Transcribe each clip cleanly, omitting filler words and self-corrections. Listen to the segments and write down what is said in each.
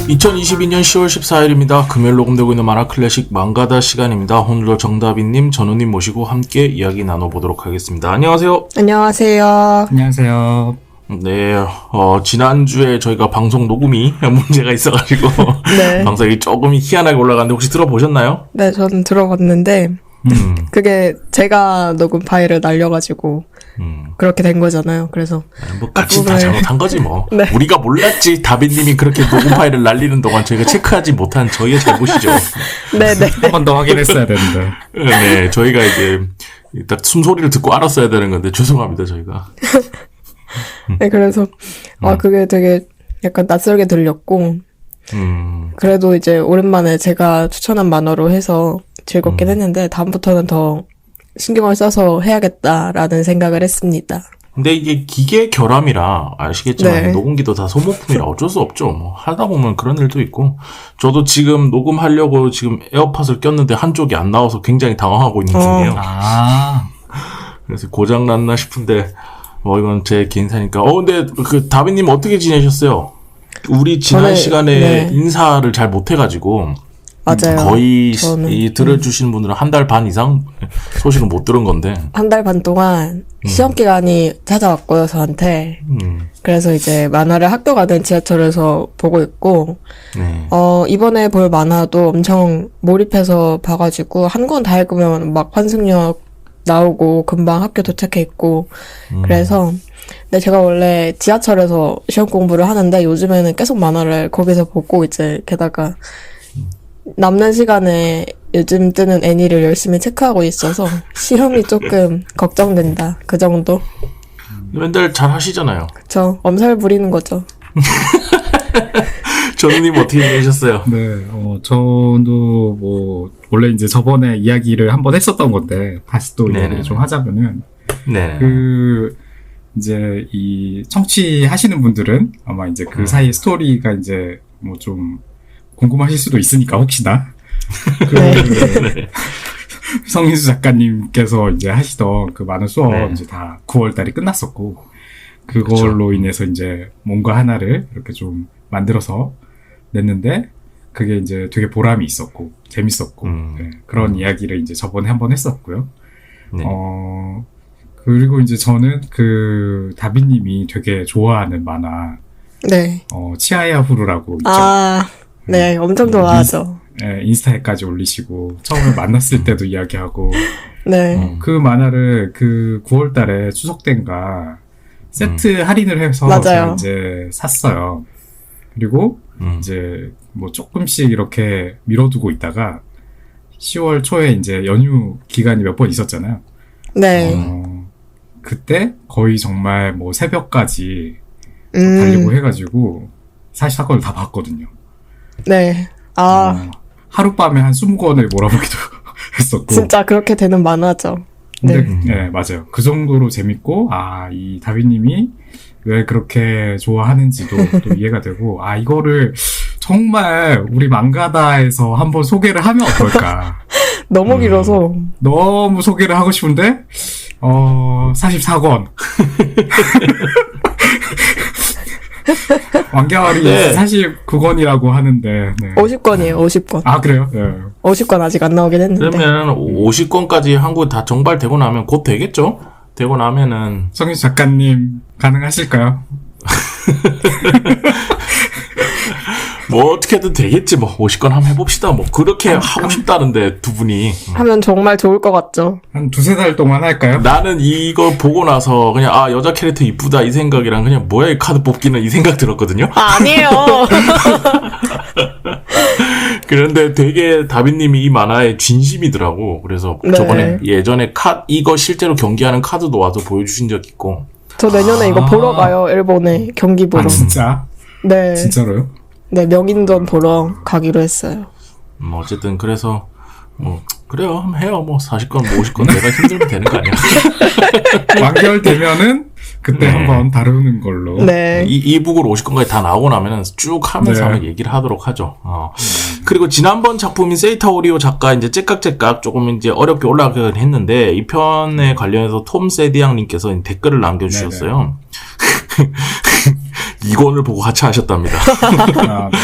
(2022년 10월 14일입니다) 금요일 녹음되고 있는 만화클래식 망가다 시간입니다. 오늘도 정다빈님, 전우님 모시고 함께 이야기 나눠보도록 하겠습니다. 안녕하세요. 안녕하세요. 안녕하세요. 네, 지난주에 저희가 방송 녹음이 문제가 있어가지고 네. 방송이 조금 희한하게 올라갔는데 혹시 들어보셨나요? 네, 저는 들어봤는데 그게 제가 녹음 파일을 날려가지고 그렇게 된 거잖아요. 그래서 뭐 같이 다 잘못한 거지 뭐. 네. 우리가 몰랐지. 다빈님이 그렇게 녹음 파일을 날리는 동안 저희가 체크하지 못한 저희의 잘못이죠. 네네. 한 번 더 확인했어야 되는데. 네, 저희가 이제 딱 숨소리를 듣고 알았어야 되는 건데 죄송합니다 저희가. 네, 그래서 그게 되게 약간 낯설게 들렸고 그래도 이제 오랜만에 제가 추천한 만화로 해서 즐겁긴 했는데 다음부터는 더 신경을 써서 해야겠다라는 생각을 했습니다. 근데 이게 기계 결함이라 아시겠지만 네. 녹음기도 다 소모품이라 어쩔 수 없죠. 뭐 하다 보면 그런 일도 있고. 저도 지금 녹음하려고 지금 에어팟을 꼈는데 한쪽이 안 나와서 굉장히 당황하고 있는 중이에요. 그래서 고장 났나 싶은데 이건 제 개인사니까. 근데 그 다빈님 어떻게 지내셨어요? 우리 지난 시간에 인사를 잘 못해가지고 맞아요. 거의 이 들어주시는 분들은 한 달 반 이상 소식을 못 들은 건데. 한 달 반 동안 시험 기간이 찾아왔고요, 저한테. 그래서 이제 만화를 학교 가는 지하철에서 보고 있고, 네. 이번에 볼 만화도 엄청 몰입해서 봐가지고, 한 권 다 읽으면 막 환승역 나오고, 금방 학교 도착해 있고, 그래서, 근데 제가 원래 지하철에서 시험 공부를 하는데, 요즘에는 계속 만화를 거기서 보고, 이제, 게다가, 남는 시간에 요즘 뜨는 애니를 열심히 체크하고 있어서 시험이 조금 걱정된다. 그 정도. 맨날 잘 하시잖아요. 그쵸. 엄살 부리는 거죠. 전우님 어떻게 지내셨어요? 네, 저도 원래 이제 저번에 이야기를 한번 했었던 건데, 다시 또 이야기를 좀 하자면은, 네. 이제 이 청취하시는 분들은 아마 이제 그 사이 스토리가 이제 좀 궁금하실 수도 있으니까, 혹시나. 성인수 작가님께서 이제 하시던 그 많은 수업 이제 다 9월 달에 끝났었고, 그걸로 인해서 이제 뭔가 하나를 이렇게 좀 만들어서 냈는데, 그게 이제 되게 보람이 있었고, 재밌었고, 그런 이야기를 이제 저번에 한번 했었고요. 네. 그리고 이제 저는 그 다빈님이 되게 좋아하는 만화, 네. 치아야 후루라고 있죠. 네, 엄청 좋아하죠. 인스타에까지 올리시고, 처음에 만났을 때도 이야기하고, 네. 그 만화를 그 9월 달에 추석 때인가 세트 할인을 해서 맞아요. 제가 이제 샀어요. 그리고 이제 조금씩 이렇게 미뤄두고 있다가 10월 초에 이제 연휴 기간이 몇 번 있었잖아요. 네. 그때 거의 정말 새벽까지 달리고 해가지고 사실 사건을 다 봤거든요. 네. 하룻밤에 한 20권을 몰아보기도 했었고. 진짜 그렇게 되는 만화죠. 근데, 네, 맞아요. 그 정도로 재밌고, 이 다빈님이 왜 그렇게 좋아하는지도 또 이해가 되고, 이거를 정말 우리 망가다에서 한번 소개를 하면 어떨까. 너무 길어서. 너무 소개를 하고 싶은데, 44권. 완결이 49권이라고 하는데. 네. 50권이에요, 50권. 그래요? 네. 50권 아직 안 나오긴 했는데. 그러면 50권까지 한국에 다 정발되고 나면 곧 되겠죠? 되고 나면은. 성인수 작가님, 가능하실까요? 어떻게든 되겠지, 50권 한번 해봅시다. 그렇게 하고 싶다는데, 두 분이. 하면 정말 좋을 것 같죠. 한 2-3달 동안 할까요? 나는 이거 보고 나서 그냥, 여자 캐릭터 이쁘다, 이 생각이랑 그냥 뭐야, 이 카드 뽑기는 이 생각 들었거든요? 아니에요. 그런데 되게 다빈님이 이 만화에 진심이더라고. 그래서 저번에 예전에 이거 실제로 경기하는 카드도 와서 보여주신 적 있고. 저 내년에 이거 보러 가요, 일본에. 경기 보러. 진짜? 네. 진짜로요? 네, 명인전 보러 가기로 했어요. 어쨌든 그래서 그래요, 한번 해요. 40건, 50건 내가 힘들면 되는 거 아니야? 완결되면은 그때 한번 다루는 걸로. 네. 이북으로 50건까지 다 나오고 나면은 쭉 하면서 한번 얘기를 하도록 하죠. 그리고 지난번 작품인 세이타 오리오 작가 이제 째깍째깍 조금 이제 어렵게 올라가긴 했는데 이 편에 관련해서 톰 세디앙님께서 댓글을 남겨주셨어요. 2권을 보고 하차하셨답니다. 아, 네.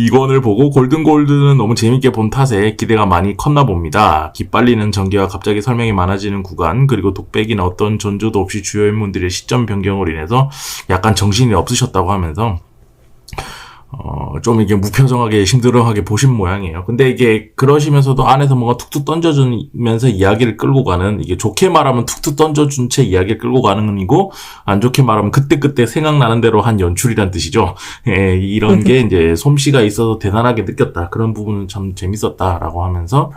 2권을 보고 골든골드는 너무 재밌게 본 탓에 기대가 많이 컸나 봅니다. 기빨리는 전개와 갑자기 설명이 많아지는 구간, 그리고 독백이나 어떤 전조도 없이 주요 인물들의 시점 변경으로 인해서 약간 정신이 없으셨다고 하면서 좀 이게 무표정하게 힘들어하게 보신 모양이에요. 근데 이게 그러시면서도 안에서 뭔가 툭툭 던져주면서 이야기를 끌고 가는, 이게 좋게 말하면 툭툭 던져준 채 이야기를 끌고 가는 건이고, 안 좋게 말하면 그때그때 생각나는 대로 한 연출이란 뜻이죠. 예, 이런 게 이제 솜씨가 있어서 대단하게 느꼈다. 그런 부분은 참 재밌었다라고 하면서,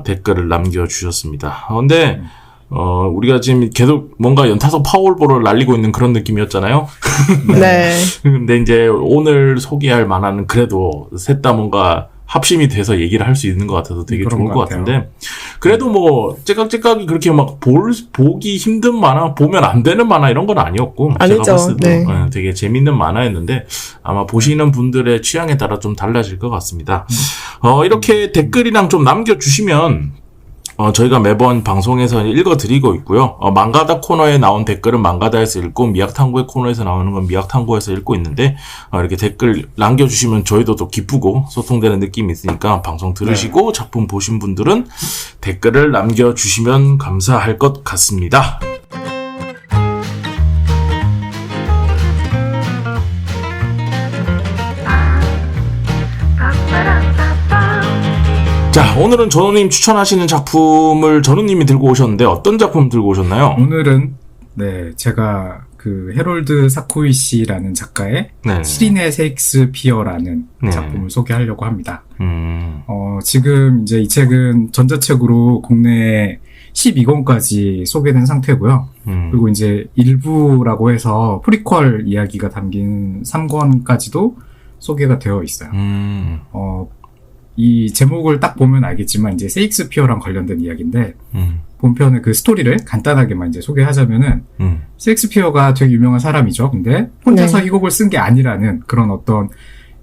댓글을 남겨주셨습니다. 근데, 우리가 지금 계속 뭔가 연타석 파워볼을 날리고 있는 그런 느낌이었잖아요. 네. 근데 이제 오늘 소개할 만한 그래도 셋 다 뭔가 합심이 돼서 얘기를 할 수 있는 것 같아서 되게 좋을 것 같은데, 그래도 뭐 째깍째깍이 그렇게 막 보기 힘든 만화, 보면 안 되는 만화 이런 건 아니었고, 아니죠. 제가 봤을 때 네. 되게 재밌는 만화였는데 아마 보시는 분들의 취향에 따라 좀 달라질 것 같습니다. 이렇게 댓글이랑 좀 남겨주시면 저희가 매번 방송에서 읽어드리고 있고요. 망가다 코너에 나온 댓글은 망가다에서 읽고, 미약탐구의 코너에서 나오는 건 미약탐구에서 읽고 있는데, 이렇게 댓글 남겨주시면 저희도 더 기쁘고 소통되는 느낌이 있으니까 방송 들으시고 작품 보신 분들은 댓글을 남겨주시면 감사할 것 같습니다. 자, 오늘은 전우님 추천하시는 작품을 전우님이 들고 오셨는데 어떤 작품 들고 오셨나요? 오늘은 네 제가 그 해롤드 사코이시라는 작가의 네. 시린의 셰익스피어라는 네. 작품을 소개하려고 합니다. 음. 지금 이제 이 책은 전자책으로 국내에 12권까지 소개된 상태고요. 그리고 이제 일부라고 해서 프리퀄 이야기가 담긴 3권까지도 소개가 되어 있어요. 이 제목을 딱 보면 알겠지만 이제 셰익스피어랑 관련된 이야기인데 본편의 그 스토리를 간단하게만 이제 소개하자면은 셰익스피어가 되게 유명한 사람이죠. 근데 혼자서 네. 이 곡을 쓴 게 아니라는 그런 어떤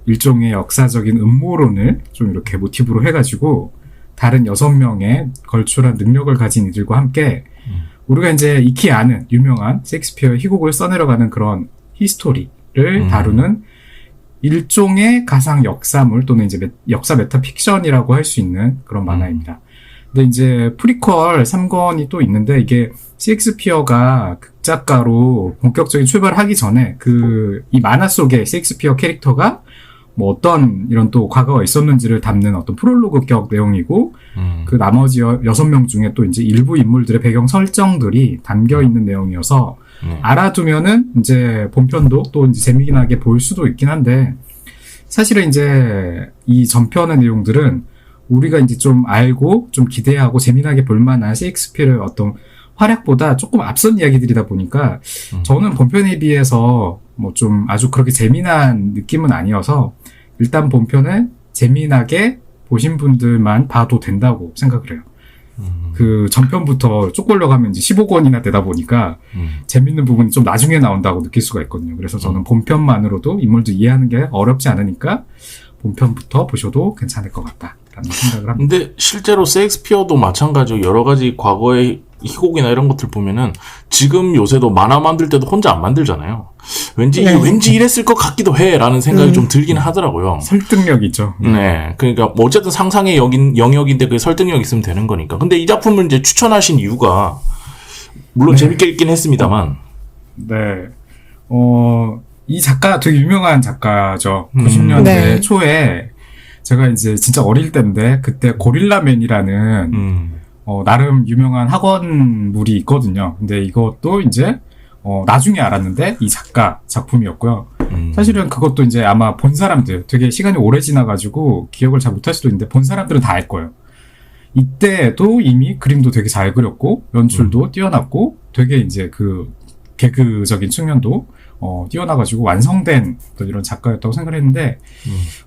일종의 역사적인 음모론을 좀 이렇게 모티브로 해가지고 다른 6명의 걸출한 능력을 가진 이들과 함께 우리가 이제 익히 아는 유명한 셰익스피어의 희곡을 써내려가는 그런 히스토리를 다루는 일종의 가상 역사물 또는 이제 역사 메타픽션이라고 할 수 있는 그런 만화입니다. 근데 이제 프리퀄 3권이 또 있는데 이게 셰익스피어가 극작가로 본격적인 출발을 하기 전에 이 만화 속에 셰익스피어 캐릭터가 뭐 어떤 이런 또 과거가 있었는지를 담는 어떤 프롤로그격 내용이고 그 나머지 6명 중에 또 이제 일부 인물들의 배경 설정들이 담겨 있는 내용이어서 알아두면은 이제 본편도 또 이제 재미나게 볼 수도 있긴 한데 사실은 이제 이 전편의 내용들은 우리가 이제 좀 알고 좀 기대하고 재미나게 볼 만한 셰익스피어의 어떤 활약보다 조금 앞선 이야기들이다 보니까 저는 본편에 비해서 뭐 좀 아주 그렇게 재미난 느낌은 아니어서 일단 본편을 재미나게 보신 분들만 봐도 된다고 생각을 해요. 그 전편부터 쭉 올라가면 이제 15권이나 되다 보니까 재밌는 부분이 좀 나중에 나온다고 느낄 수가 있거든요. 그래서 저는 본편만으로도 인물들 이해하는 게 어렵지 않으니까 본편부터 보셔도 괜찮을 것 같다라는 생각을 합니다. 근데 실제로 셰익스피어도 마찬가지로 여러 가지 과거의 희곡이나 이런 것들 보면은 지금 요새도 만화 만들 때도 혼자 안 만들잖아요. 왠지 이랬을 것 같기도 해라는 생각이 좀 들긴 하더라고요. 설득력이죠. 네, 그러니까 뭐 어쨌든 상상의 영역인데 그 설득력 있으면 되는 거니까. 근데 이 작품을 이제 추천하신 이유가 물론 재밌게 읽긴 했습니다만. 네, 이 작가 되게 유명한 작가죠. 90년대 네. 초에 제가 이제 진짜 어릴 때인데 그때 고릴라맨이라는 나름 유명한 학원물이 있거든요. 근데 이것도 이제 나중에 알았는데 이 작가 작품이었고요. 사실은 그것도 이제 아마 본 사람들 되게 시간이 오래 지나가지고 기억을 잘 못할 수도 있는데 본 사람들은 다 알 거예요. 이때도 이미 그림도 되게 잘 그렸고 연출도 뛰어났고 되게 이제 그 개그적인 측면도 뛰어나가지고 완성된 어떤 이런 작가였다고 생각을 했는데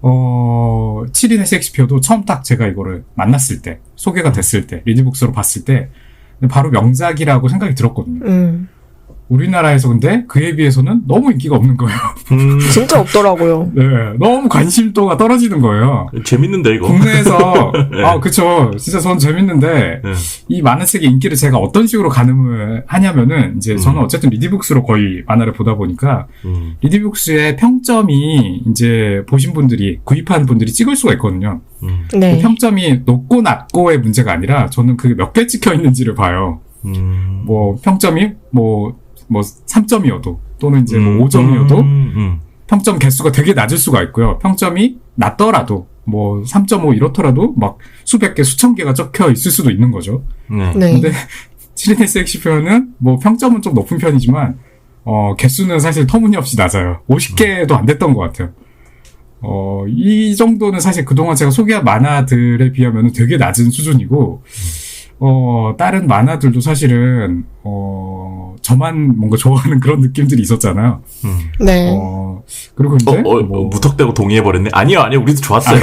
7인의 셰익스피어도 처음 딱 제가 이거를 만났을 때 소개가 됐을 때 리디북스로 봤을 때 바로 명작이라고 생각이 들었거든요. 우리나라에서 근데 그에 비해서는 너무 인기가 없는 거예요. 진짜 없더라고요. 네, 너무 관심도가 떨어지는 거예요. 재밌는데 이거. 국내에서 그쵸. 진짜 전 재밌는데 네. 이 만화책의 인기를 제가 어떤 식으로 가늠을 하냐면은 이제 저는 어쨌든 리디북스로 거의 만화를 보다 보니까 리디북스의 평점이 이제 보신 분들이 구입한 분들이 찍을 수가 있거든요. 네. 그 평점이 높고 낮고의 문제가 아니라 저는 그 몇 개 찍혀 있는지를 봐요. 뭐 평점이 뭐 3점이어도 또는 이제 뭐 5점이어도 평점 개수가 되게 낮을 수가 있고요. 평점이 낮더라도 뭐 3.5 이렇더라도 막 수백 개, 수천 개가 적혀 있을 수도 있는 거죠. 네. 근데 7인의 섹시표현은 뭐 평점은 좀 높은 편이지만 개수는 사실 터무니없이 낮아요. 50개도 안 됐던 것 같아요. 이 정도는 사실 그동안 제가 소개한 만화들에 비하면 되게 낮은 수준이고 다른 만화들도 사실은 저만 뭔가 좋아하는 그런 느낌들이 있었잖아요. 네. 그리고 이제 무턱대고 동의해버렸네. 아니요, 우리도 좋았어요.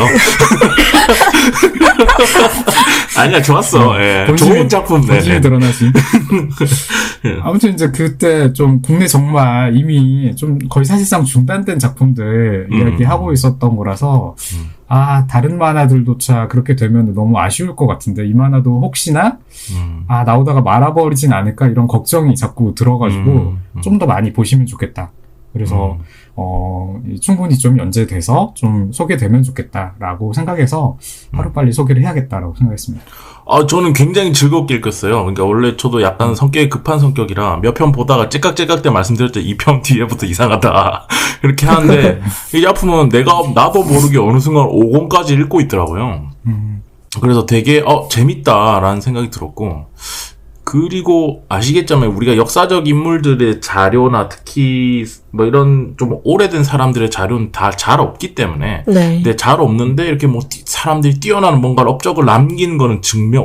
아니야, 좋았어. 예. 좋은 작품. 본심이 드러나신. 아무튼 이제 그때 좀 국내 정말 이미 좀 거의 사실상 중단된 작품들 이야기하고 있었던 거라서 다른 만화들조차 그렇게 되면 너무 아쉬울 것 같은데 이 만화도 혹시나 나오다가 말아버리진 않을까 이런 걱정이 자꾸 들어가지고 좀 더 많이 보시면 좋겠다. 그래서 충분히 좀 연재돼서 좀 소개되면 좋겠다라고 생각해서 하루빨리 소개를 해야겠다라고 생각했습니다. 저는 굉장히 즐겁게 읽었어요. 그러니까 원래 저도 약간 성격이 급한 성격이라 몇 편 보다가 째깍째깍 때 말씀드렸죠. 2편 뒤에부터 이상하다. 이렇게 하는데 이 작품은 나도 모르게 어느 순간 5권까지 읽고 있더라고요. 그래서 되게 재밌다라는 생각이 들었고, 그리고 아시겠지만 우리가 역사적 인물들의 자료나 특히 뭐 이런 좀 오래된 사람들의 자료는 다 잘 없기 때문에 근데 잘 없는데 이렇게 뭐 사람들이 뛰어나는 뭔가를 업적을 남긴 거는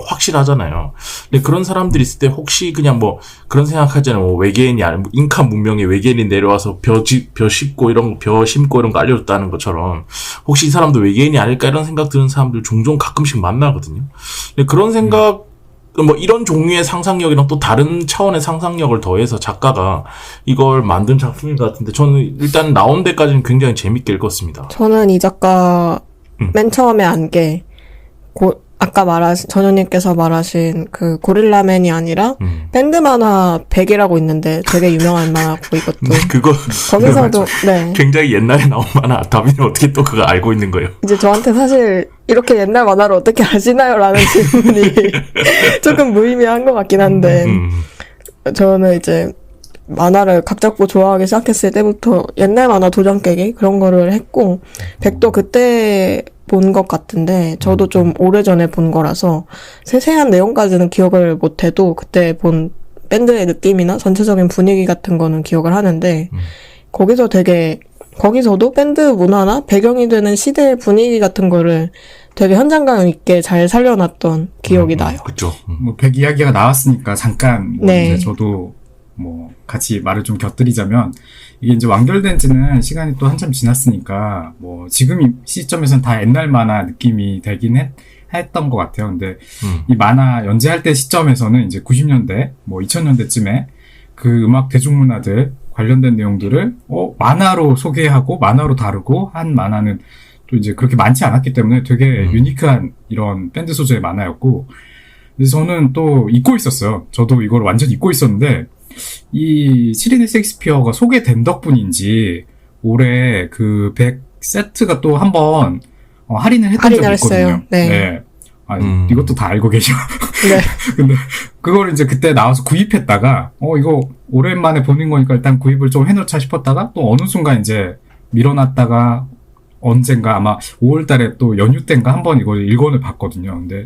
확실하잖아요. 근데 그런 사람들이 있을 때 혹시 그냥 뭐 그런 생각하잖아요. 뭐 외계인이 아니면 뭐 잉카 문명의 외계인이 내려와서 벼 심고 이런 거 알려줬다는 것처럼 혹시 이 사람도 외계인이 아닐까 이런 생각 드는 사람들 종종 가끔씩 만나거든요. 근데 그런 생각 뭐 이런 종류의 상상력이랑 또 다른 차원의 상상력을 더해서 작가가 이걸 만든 작품인 것 같은데 저는 일단 나온 데까지는 굉장히 재밌게 읽었습니다. 저는 이 작가 맨 처음에 안 게 아까 전현님께서 말하신 그 고릴라맨이 아니라 밴드 만화 100이라고 있는데 되게 유명한 만화고 이것도 거기서도 굉장히 옛날에 나온 만화. 다빈이 어떻게 또 그거 알고 있는 거예요? 이제 저한테 사실 이렇게 옛날 만화를 어떻게 아시나요? 라는 질문이 조금 무의미한 것 같긴 한데 저는 이제 만화를 각 잡고 좋아하기 시작했을 때부터 옛날 만화 도장 깨기 그런 거를 했고 100도 그때 본 것 같은데 저도 좀 오래전에 본 거라서 세세한 내용까지는 기억을 못해도 그때 본 밴드의 느낌이나 전체적인 분위기 같은 거는 기억을 하는데 거기서도 밴드 문화나 배경이 되는 시대의 분위기 같은 거를 되게 현장감 있게 잘 살려놨던 기억이 나요. 그렇죠. 뭐 100 이야기가 나왔으니까 잠깐 이제 저도 뭐 같이 말을 좀 곁들이자면 이게 이제 완결된 지는 시간이 또 한참 지났으니까 뭐 지금 이 시점에서는 다 옛날 만화 느낌이 되긴 했던 것 같아요. 근데 이 만화 연재할 때 시점에서는 이제 90년대 뭐 2000년대쯤에 그 음악 대중문화들 관련된 내용들을 만화로 소개하고 만화로 다루고 한 만화는 또 이제 그렇게 많지 않았기 때문에 되게 유니크한 이런 밴드 소재의 만화였고, 근데 저는 또 잊고 있었어요. 저도 이걸 완전 잊고 있었는데 이 7인의 셰익스피어가 소개된 덕분인지 올해 그 100 세트가 또 한번 할인을 했던 적이 있거든요. 네. 이것도 다 알고 계셔. 네. 근데 그걸 이제 그때 나와서 구입했다가 이거 오랜만에 보는 거니까 일단 구입을 좀 해놓자 싶었다가 또 어느 순간 이제 밀어놨다가 언젠가 아마 5월달에 또 연휴 때인가 한번 이걸 1권을 봤거든요. 근데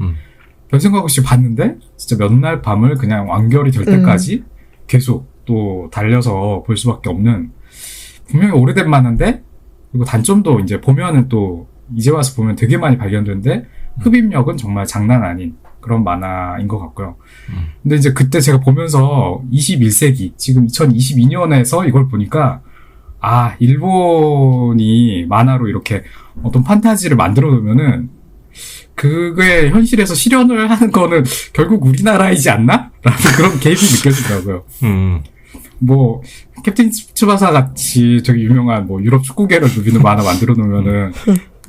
별 생각 없이 봤는데 진짜 몇 날 밤을 그냥 완결이 될 때까지 계속 또 달려서 볼 수밖에 없는, 분명히 오래된 만화인데 그리고 단점도 이제 보면은 또 이제 와서 보면 되게 많이 발견되는데 흡입력은 정말 장난 아닌 그런 만화인 것 같고요. 근데 이제 그때 제가 보면서 21세기 지금 2022년에서 이걸 보니까 일본이 만화로 이렇게 어떤 판타지를 만들어 놓으면은 그게 현실에서 실현을 하는 거는 결국 우리나라이지 않나? 라는 그런 개입이 느껴지더라고요. 뭐 캡틴 츠바사 같이 되게 유명한 뭐 유럽 축구계를 누비는 만화 만들어 놓으면은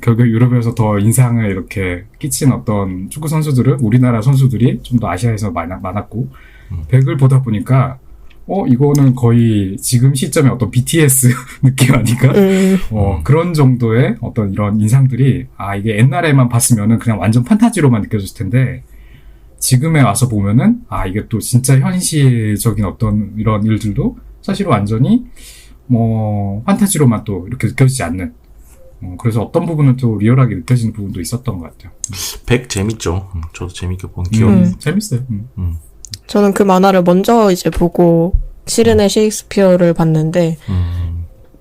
결국 유럽에서 더 인상을 이렇게 끼친 어떤 축구 선수들은 우리나라 선수들이 좀 더 아시아에서 많았고 백을 보다 보니까 이거는 거의 지금 시점에 어떤 BTS 느낌 아닌가? 그런 정도의 어떤 이런 인상들이, 이게 옛날에만 봤으면은 그냥 완전 판타지로만 느껴졌을 텐데, 지금에 와서 보면은, 이게 또 진짜 현실적인 어떤 이런 일들도 사실 완전히, 판타지로만 또 이렇게 느껴지지 않는. 그래서 어떤 부분은 또 리얼하게 느껴지는 부분도 있었던 것 같아요. 백 재밌죠. 저도 재밌게 본 기억이. 재밌어요. 저는 그 만화를 먼저 이제 보고 7인의 셰익스피어를 봤는데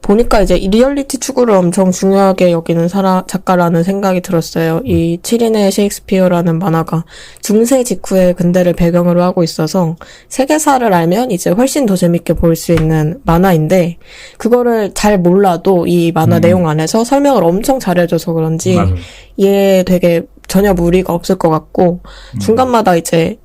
보니까 이제 이 리얼리티 추구를 엄청 중요하게 여기는 작가라는 생각이 들었어요. 이 7인의 셰익스피어라는 만화가 중세 직후의 근대를 배경으로 하고 있어서 세계사를 알면 이제 훨씬 더 재밌게 볼 수 있는 만화인데 그거를 잘 몰라도 이 만화 내용 안에서 설명을 엄청 잘해줘서 그런지 맞아요. 얘 되게 전혀 무리가 없을 것 같고 중간마다 이제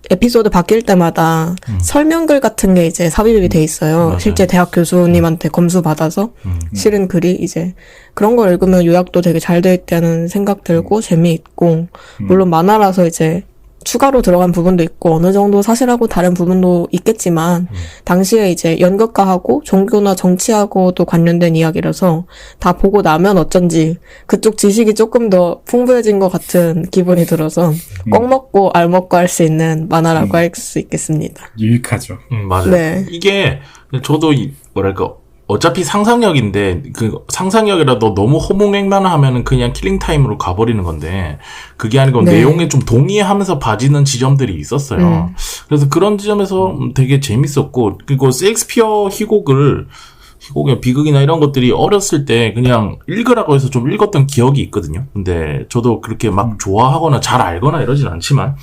에피소드 바뀔 때마다 설명글 같은 게 이제 삽입이 돼 있어요. 맞아요. 실제 대학 교수님한테 검수 받아서 실은 글이 이제 그런 걸 읽으면 요약도 되게 잘 돼 있다는 생각 들고 재미있고 물론 만화라서 이제 추가로 들어간 부분도 있고 어느 정도 사실하고 다른 부분도 있겠지만 당시에 이제 연극가하고 종교나 정치하고도 관련된 이야기라서 다 보고 나면 어쩐지 그쪽 지식이 조금 더 풍부해진 것 같은 기분이 들어서 꼭 먹고 알 먹고 할 수 있는 만화라고 할 수 있겠습니다. 유익하죠. 맞아요. 네. 이게 저도 뭐랄까 어차피 상상력인데 그 상상력이라도 너무 허무맹만 하면은 그냥 킬링 타임으로 가버리는 건데 그게 아니고 네. 내용에 좀 동의하면서 봐지는 지점들이 있었어요. 그래서 그런 지점에서 되게 재밌었고 그리고 셰익스피어 희곡의 비극이나 이런 것들이 어렸을 때 그냥 읽으라고 해서 좀 읽었던 기억이 있거든요. 근데 저도 그렇게 막 좋아하거나 잘 알거나 이러진 않지만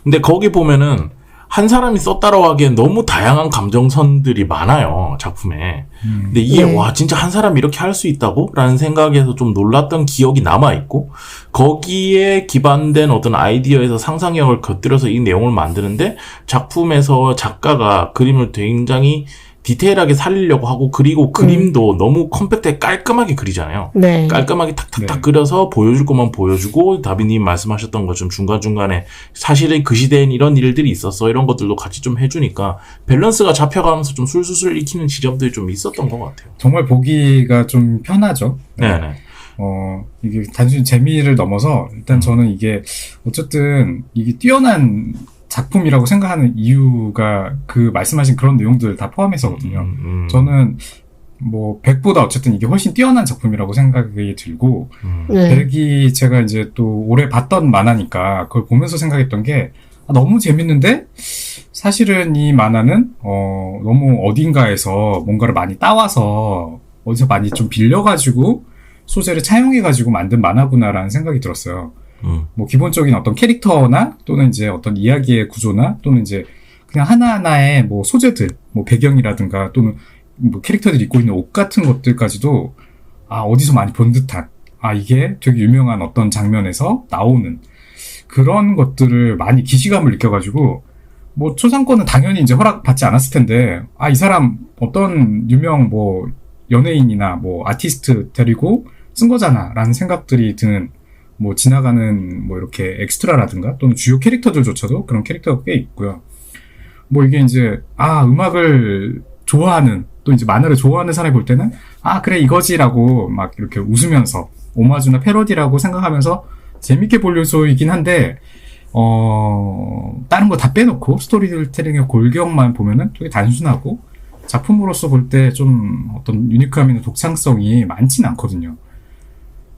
근데 거기 보면은 한 사람이 썼다라고 하기엔 너무 다양한 감정선들이 많아요, 작품에. 근데 이게, 네. 와, 진짜 한 사람이 이렇게 할 수 있다고? 라는 생각에서 좀 놀랐던 기억이 남아있고, 거기에 기반된 어떤 아이디어에서 상상력을 곁들여서 이 내용을 만드는데, 작품에서 작가가 그림을 굉장히 디테일하게 살리려고 하고, 그리고 그림도 너무 컴팩트하게 깔끔하게 그리잖아요. 네. 깔끔하게 탁탁탁 네. 그려서 보여줄 것만 보여주고 다비님 말씀하셨던 것처럼 중간중간에 사실은 그 시대엔 이런 일들이 있었어 이런 것들도 같이 좀 해주니까 밸런스가 잡혀가면서 좀 술술술 익히는 지점들이 좀 있었던 것 같아요. 정말 보기가 좀 편하죠. 네네. 이게 단순히 재미를 넘어서 일단 저는 이게 어쨌든 이게 뛰어난 작품이라고 생각하는 이유가 그 말씀하신 그런 내용들 다 포함해서거든요. 저는 뭐 백보다 어쨌든 이게 훨씬 뛰어난 작품이라고 생각이 들고 네. 백이 제가 이제 또 올해 봤던 만화니까 그걸 보면서 생각했던 게 너무 재밌는데 사실은 이 만화는 너무 어딘가에서 뭔가를 많이 따와서 어디서 많이 좀 빌려가지고 소재를 차용해가지고 만든 만화구나라는 생각이 들었어요. 뭐 기본적인 어떤 캐릭터나 또는 이제 어떤 이야기의 구조나 또는 이제 그냥 하나하나의 뭐 소재들, 뭐 배경이라든가 또는 뭐 캐릭터들이 입고 있는 옷 같은 것들까지도 어디서 많이 본 듯한 이게 되게 유명한 어떤 장면에서 나오는 그런 것들을 많이 기시감을 느껴가지고 뭐 초상권은 당연히 이제 허락받지 않았을 텐데 이 사람 어떤 유명 뭐 연예인이나 뭐 아티스트 데리고 쓴 거잖아라는 생각들이 드는 뭐 지나가는 뭐 이렇게 엑스트라라든가 또는 주요 캐릭터들조차도 그런 캐릭터가 꽤 있고요. 뭐 이게 이제 음악을 좋아하는 또 이제 만화를 좋아하는 사람이 볼 때는 그래 이거지라고 막 이렇게 웃으면서 오마주나 패러디라고 생각하면서 재밌게 볼 요소이긴 한데 다른 거 다 빼놓고 스토리텔링의 골격만 보면은 되게 단순하고 작품으로서 볼 때 좀 어떤 유니크함이나 독창성이 많진 않거든요.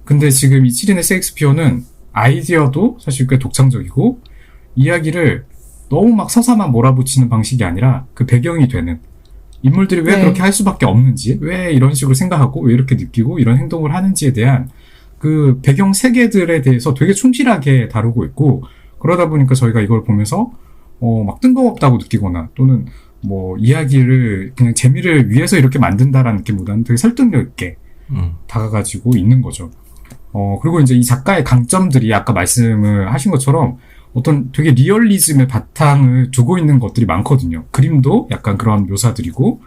근데 지금 이 7인의 셰익스피어는 아이디어도 사실 꽤 독창적이고 이야기를 너무 막 서사만 몰아붙이는 방식이 아니라 그 배경이 되는 인물들이 왜 그렇게 할 수밖에 없는지 왜 이런 식으로 생각하고 왜 이렇게 느끼고 이런 행동을 하는지에 대한 그 배경 세계들에 대해서 되게 충실하게 다루고 있고 그러다 보니까 저희가 이걸 보면서 막 뜬금없다고 느끼거나 또는 뭐 이야기를 그냥 재미를 위해서 이렇게 만든다라는 느낌보다는 되게 설득력 있게 다가가지고 있는 거죠. 그리고 이제 이 작가의 강점들이 아까 말씀을 하신 것처럼 어떤 되게 리얼리즘의 바탕을 두고 있는 것들이 많거든요. 그림도 약간 그런 묘사들이고,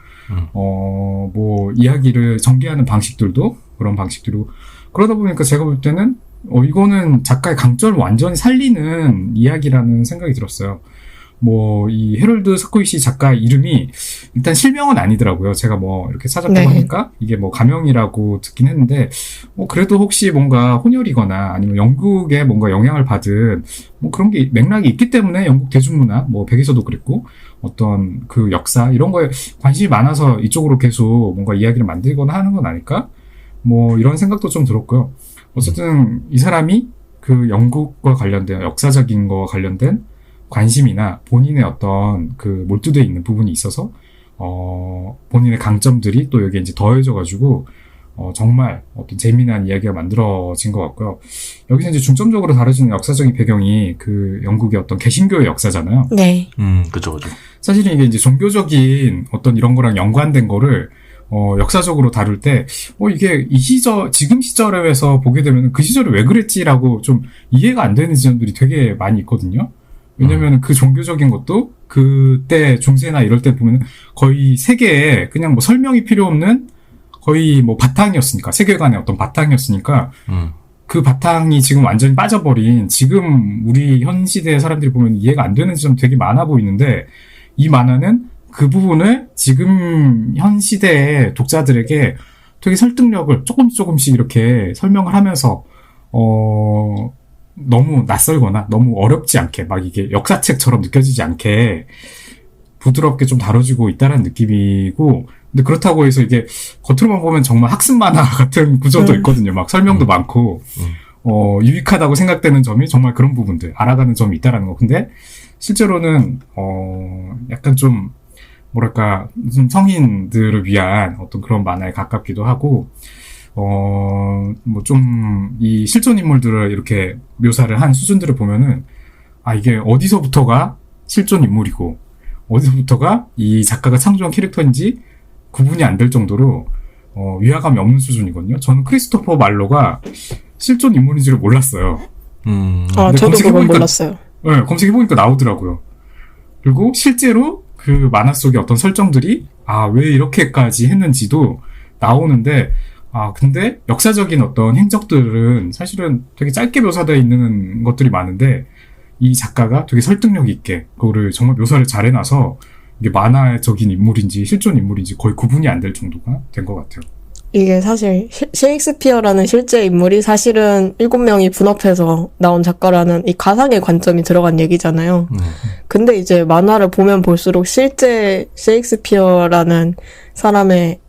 뭐, 이야기를 전개하는 방식들도 그런 방식들이고, 그러다 보니까 제가 볼 때는, 이거는 작가의 강점을 완전히 살리는 이야기라는 생각이 들었어요. 뭐, 이 헤럴드 스코이시 작가 이름이 일단 실명은 아니더라고요. 제가 뭐 이렇게 찾아보고 하니까 이게 뭐 가명이라고 듣긴 했는데, 그래도 혹시 뭔가 혼혈이거나 아니면 영국에 뭔가 영향을 받은 뭐 그런 게 맥락이 있기 때문에 영국 대중문화, 뭐 백에서도 그랬고, 어떤 그 역사, 이런 거에 관심이 많아서 이쪽으로 계속 뭔가 이야기를 만들거나 하는 건 아닐까? 뭐 이런 생각도 좀 들었고요. 어쨌든 이 사람이 그 영국과 관련된 역사적인 거와 관련된 관심이나 본인의 어떤 그 몰두되어 있는 부분이 있어서 본인의 강점들이 또 여기에 이제 더해져가지고 정말 어떤 재미난 이야기가 만들어진 것 같고요. 여기서 이제 중점적으로 다뤄지는 역사적인 배경이 그 영국의 어떤 개신교의 역사잖아요. 네. 그죠. 사실은 이게 이제 종교적인 어떤 이런 거랑 연관된 거를 역사적으로 다룰 때, 이게 지금 시절에서 보게 되면 그 시절에 왜 그랬지라고 좀 이해가 안 되는 지점들이 되게 많이 있거든요. 왜냐면 그 종교적인 것도 그때 중세나 이럴 때 보면 거의 세계에 그냥 뭐 설명이 필요 없는 거의 뭐 바탕이었으니까, 세계관의 어떤 바탕이었으니까, 그 바탕이 지금 완전히 빠져버린, 지금 우리 현 시대의 사람들이 보면 이해가 안 되는 지점 되게 많아 보이는데, 이 만화는 그 부분을 지금 현 시대의 독자들에게 되게 설득력을 조금씩 이렇게 설명을 하면서, 너무 낯설거나 너무 어렵지 않게 막 이게 역사책처럼 느껴지지 않게 부드럽게 좀 다뤄지고 있다는 느낌이고, 근데 그렇다고 해서 이게 겉으로만 보면 정말 학습 만화 같은 구조도 있거든요. 막 설명도 많고 유익하다고 생각되는 점이 정말 그런 부분들 알아가는 점이 있다라는 거. 근데 실제로는 약간 좀 뭐랄까 좀 성인들을 위한 어떤 그런 만화에 가깝기도 하고, 뭐 좀 이 실존 인물들을 이렇게 묘사를 한 수준들을 보면은 이게 어디서부터가 실존 인물이고 어디서부터가 이 작가가 창조한 캐릭터인지 구분이 안 될 정도로 위화감이 없는 수준이거든요. 저는 크리스토퍼 말로가 실존 인물인지를 몰랐어요. 저도 그건 몰랐어요. 네, 검색해보니까 나오더라고요. 그리고 실제로 그 만화 속의 어떤 설정들이 왜 이렇게까지 했는지도 나오는데, 근데 역사적인 어떤 행적들은 사실은 되게 짧게 묘사되어 있는 것들이 많은데, 이 작가가 되게 설득력 있게 그거를 정말 묘사를 잘 해놔서 이게 만화적인 인물인지 실존 인물인지 거의 구분이 안 될 정도가 된 것 같아요. 이게 사실 셰익스피어라는 실제 인물이 사실은 7명이 분업해서 나온 작가라는 이 가상의 관점이 들어간 얘기잖아요. 근데 이제 만화를 보면 볼수록 실제 셰익스피어라는 사람의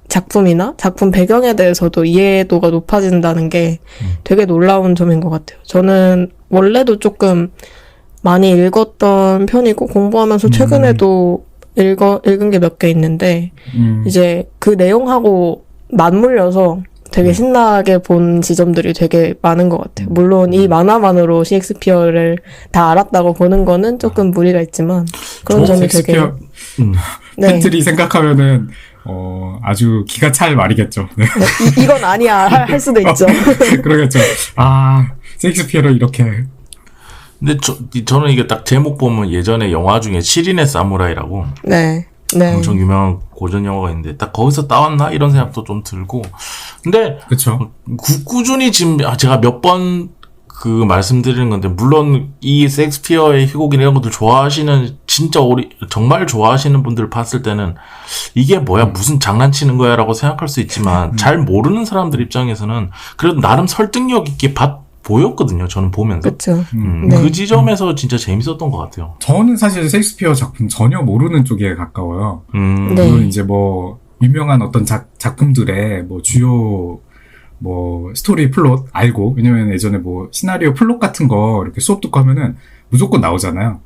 작품이나 작품 배경에 대해서도 이해도가 높아진다는 게 되게 놀라운 점인 것 같아요. 저는 원래도 조금 많이 읽었던 편이고 공부하면서 최근에도 읽은 게 몇 개 있는데 이제 그 내용하고 맞물려서 되게 신나게 본 지점들이 되게 많은 것 같아요. 물론 이 만화만으로 셰익스피어를 다 알았다고 보는 거는 조금 무리가 있지만 그런 점이 되게 팬들이 생각하면은 아주 기가 찰 말이겠죠. 네. 이건 아니야 할 수도 있죠. 그러겠죠. 셰익스피어를 이렇게. 근데 저는 이게 딱 제목 보면 예전에 영화 중에 7인의 사무라이라고 네. 엄청 유명한 고전 영화가 있는데 딱 거기서 따왔나 이런 생각도 좀 들고, 근데 그렇죠. 꾸준히 지금 제가 몇 번 그 말씀드리는 건데, 물론 이 셰익스피어의 희곡이나 이런 것들 좋아하시는 진짜 정말 좋아하시는 분들 봤을 때는 이게 뭐야 무슨 장난치는 거야라고 생각할 수 있지만 잘 모르는 사람들 입장에서는 그래도 나름 설득력 있게 보였거든요. 저는 보면서. 그렇죠. 그 지점에서 진짜 재밌었던 것 같아요. 저는 사실 셰익스피어 작품 전혀 모르는 쪽에 가까워요. 네. 물론 이제 뭐 유명한 어떤 작품들의 뭐 주요 뭐 스토리 플롯 알고, 왜냐면 예전에 뭐 시나리오 플롯 같은 거 이렇게 수업 듣고 하면은 무조건 나오잖아요.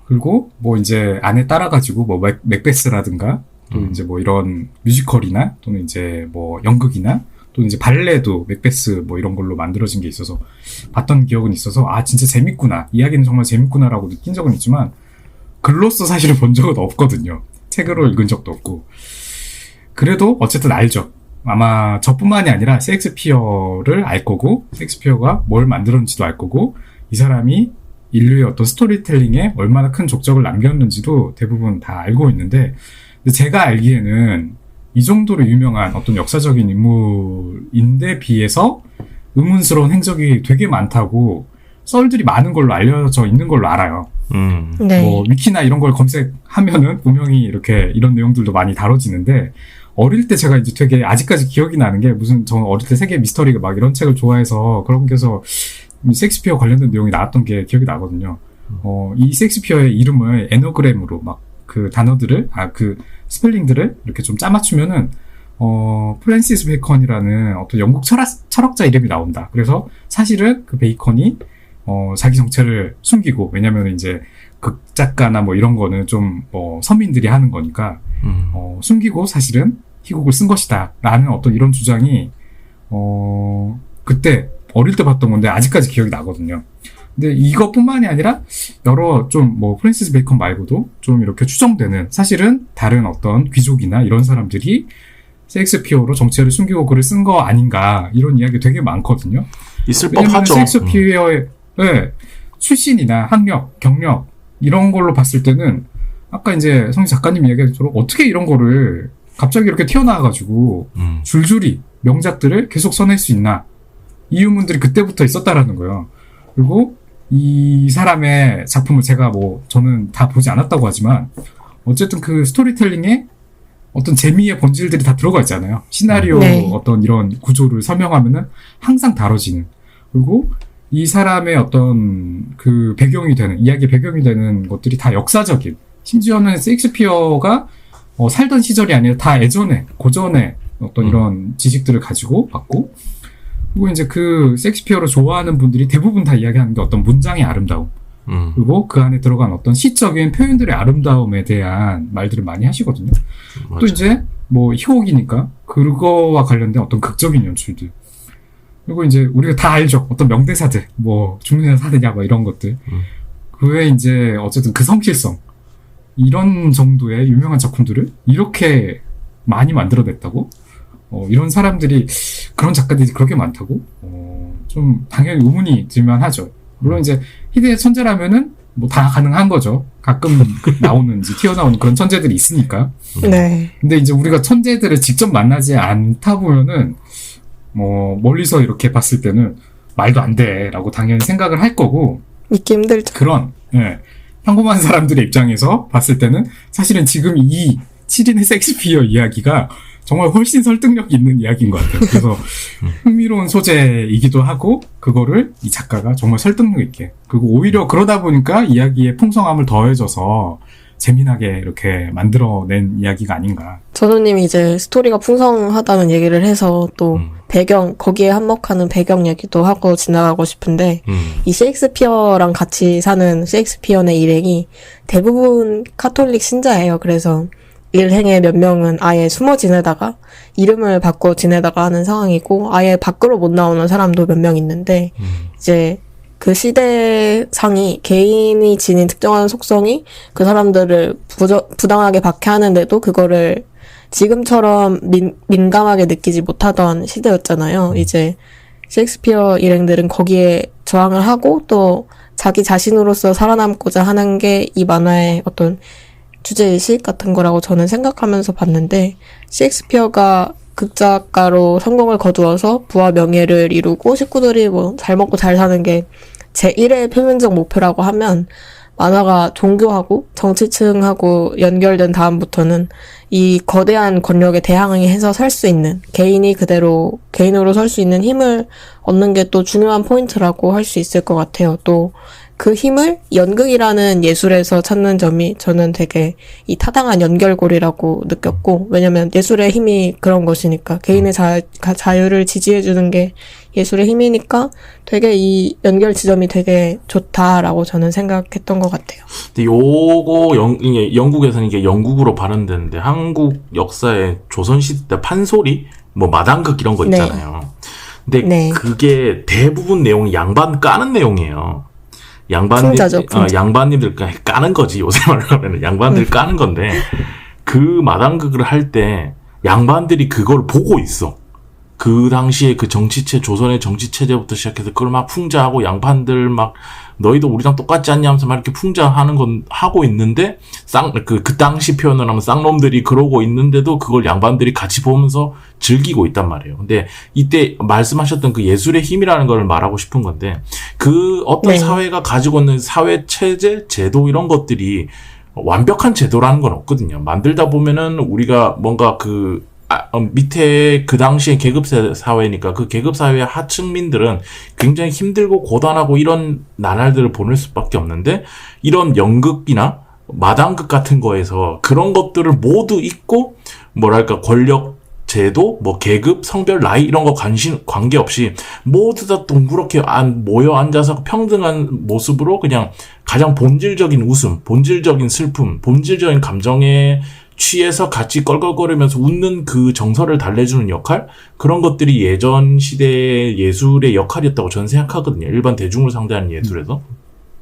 그리고 뭐 이제 안에 따라가지고 뭐 맥베스라든가 또 이제 뭐 이런 뮤지컬이나 또는 이제 뭐 연극이나 또 이제 발레도 맥베스 뭐 이런 걸로 만들어진 게 있어서 봤던 기억은 있어서 진짜 재밌구나, 이야기는 정말 재밌구나라고 느낀 적은 있지만 글로써 사실은 본 적은 없거든요. 책으로 읽은 적도 없고. 그래도 어쨌든 알죠. 아마 저뿐만이 아니라 셰익스피어를 알 거고, 셰익스피어가 뭘 만들었는지도 알 거고, 이 사람이 인류의 어떤 스토리텔링에 얼마나 큰 족적을 남겼는지도 대부분 다 알고 있는데, 근데 제가 알기에는 이 정도로 유명한 어떤 역사적인 인물인데 비해서 의문스러운 행적이 되게 많다고 썰들이 많은 걸로 알려져 있는 걸로 알아요. 네. 뭐 위키나 이런 걸 검색하면은 분명히 이렇게 이런 내용들도 많이 다뤄지는데, 어릴 때 제가 이제 되게 아직까지 기억이 나는 게, 무슨 저는 어릴 때 세계 미스터리가 막 이런 책을 좋아해서 그런 게서 셰익스피어 관련된 내용이 나왔던 게 기억이 나거든요. 이 셰익스피어의 이름을 에너그램으로 막 그 단어들을, 그 스펠링들을 이렇게 좀 짜맞추면은, 프랜시스 베이컨이라는 어떤 영국 철학자 이름이 나온다. 그래서 사실은 그 베이컨이, 자기 정체를 숨기고, 왜냐면 이제 극작가나 뭐 이런 거는 좀, 서민들이 하는 거니까, 숨기고 사실은 희곡을 쓴 것이다. 라는 어떤 이런 주장이, 그때 어릴 때 봤던 건데 아직까지 기억이 나거든요. 근데 이것뿐만이 아니라 여러 좀 뭐 프랜시스 베이컨 말고도 좀 이렇게 추정되는, 사실은 다른 어떤 귀족이나 이런 사람들이 셰익스피어로 정체를 숨기고 글을 쓴 거 아닌가, 이런 이야기 되게 많거든요. 있을 법하죠. 셰익스피어의 출신이나 학력, 경력 이런 걸로 봤을 때는 아까 이제 성희 작가님 이야기처럼 어떻게 이런 거를 갑자기 이렇게 튀어나와가지고 줄줄이 명작들을 계속 써낼 수 있나, 이 의문들이 그때부터 있었다라는 거예요. 그리고 이 사람의 작품을 제가 저는 다 보지 않았다고 하지만 어쨌든 그 스토리텔링에 어떤 재미의 본질들이 다 들어가 있잖아요. 시나리오 네. 어떤 이런 구조를 설명하면은 항상 다뤄지는, 그리고 이 사람의 어떤 그 배경이 되는, 이야기 배경이 되는 것들이 다 역사적인, 심지어는 셰익스피어가 살던 시절이 아니라 다 예전에, 고전에 어떤 이런 지식들을 가지고 왔고, 그리고 이제 그 셰익스피어를 좋아하는 분들이 대부분 다 이야기하는 게 어떤 문장의 아름다움, 그리고 그 안에 들어간 어떤 시적인 표현들의 아름다움에 대한 말들을 많이 하시거든요. 맞아. 또 이제 뭐 희곡이니까 그거와 관련된 어떤 극적인 연출들, 그리고 이제 우리가 다 알죠. 어떤 명대사들, 뭐 죽느냐 사느냐 뭐 이런 것들. 그 외에 이제 어쨌든 그 성실성, 이런 정도의 유명한 작품들을 이렇게 많이 만들어냈다고? 이런 사람들이, 그런 작가들이 그렇게 많다고? 좀 당연히 의문이 들만 하죠. 물론 이제 희대의 천재라면은 뭐 다 가능한 거죠. 가끔 나오는, 이제 튀어나오는 그런 천재들이 있으니까. 네. 근데 이제 우리가 천재들을 직접 만나지 않다 보면은, 멀리서 이렇게 봤을 때는 말도 안 돼 라고 당연히 생각을 할 거고, 믿기 힘들죠. 그런, 평범한 사람들의 입장에서 봤을 때는 사실은 지금 이 7인의 셰익스피어 이야기가 정말 훨씬 설득력 있는 이야기인 것 같아요. 그래서 흥미로운 소재이기도 하고, 그거를 이 작가가 정말 설득력 있게, 그리고 오히려 그러다 보니까 이야기의 풍성함을 더해져서 재미나게 이렇게 만들어낸 이야기가 아닌가. 전우님이 이제 스토리가 풍성하다는 얘기를 해서 또 배경, 거기에 한몫하는 배경 얘기도 하고 지나가고 싶은데, 이 셰익스피어랑 같이 사는 셰익스피어의 일행이 대부분 카톨릭 신자예요. 그래서 일행의 몇 명은 아예 숨어 지내다가 이름을 바꿔 지내다가 하는 상황이고, 아예 밖으로 못 나오는 사람도 몇 명 있는데, 이제 그 시대상이, 개인이 지닌 특정한 속성이 그 사람들을 부당하게 박해하는데도 그거를 지금처럼 민감하게 느끼지 못하던 시대였잖아요. 이제 셰익스피어 일행들은 거기에 저항을 하고 또 자기 자신으로서 살아남고자 하는 게 이 만화의 어떤 주제의식 같은 거라고 저는 생각하면서 봤는데, 셰익스피어가 극작가로 성공을 거두어서 부와 명예를 이루고 식구들이 뭐 잘 먹고 잘 사는 게 제1의 표면적 목표라고 하면, 만화가 종교하고 정치층하고 연결된 다음부터는 이 거대한 권력에 대항해서 살 수 있는, 개인이 그대로 개인으로 설 수 있는 힘을 얻는 게 또 중요한 포인트라고 할 수 있을 것 같아요. 또 그 힘을 연극이라는 예술에서 찾는 점이 저는 되게 이 타당한 연결고리라고 느꼈고, 왜냐면 예술의 힘이 그런 것이니까, 개인의 자유를 지지해주는 게 예술의 힘이니까 되게 이 연결 지점이 되게 좋다라고 저는 생각했던 것 같아요. 근데 요거 이게 영국에서는 이게 영국으로 발현되는데, 한국 역사에 조선시대 때 판소리, 뭐 마당극 이런 거 있잖아요. 근데 네. 그게 대부분 내용이 양반 까는 내용이에요. 풍자죠, 풍자. 양반님들 까는 거지, 요새 말로 하면 양반들 까는 건데, 그 마당극을 할 때 양반들이 그걸 보고 있어. 그 당시에 그 정치체, 조선의 정치체제부터 시작해서 그걸 막 풍자하고 양반들 막 너희도 우리랑 똑같지 않냐 하면서 막 이렇게 풍자하는 건 하고 있는데 그 당시 표현을 하면 쌍놈들이 그러고 있는데도 그걸 양반들이 같이 보면서 즐기고 있단 말이에요. 근데 이때 말씀하셨던 그 예술의 힘이라는 걸 말하고 싶은 건데 그 어떤 네. 사회가 가지고 있는 사회 체제, 제도 이런 것들이 완벽한 제도라는 건 없거든요. 만들다 보면은 우리가 뭔가 밑에 그 당시에 계급 사회니까 그 계급 사회의 하층민들은 굉장히 힘들고 고단하고 이런 나날들을 보낼 수밖에 없는데 이런 연극이나 마당극 같은 거에서 그런 것들을 모두 잊고 뭐랄까 권력 제도, 뭐 계급, 성별, 나이 이런 거 관계없이 모두 다 동그랗게 모여 앉아서 평등한 모습으로 그냥 가장 본질적인 웃음, 본질적인 슬픔, 본질적인 감정에 취해서 같이 껄껄거리면서 웃는 그 정서를 달래주는 역할? 그런 것들이 예전 시대의 예술의 역할이었다고 저는 생각하거든요. 일반 대중을 상대하는 예술에서.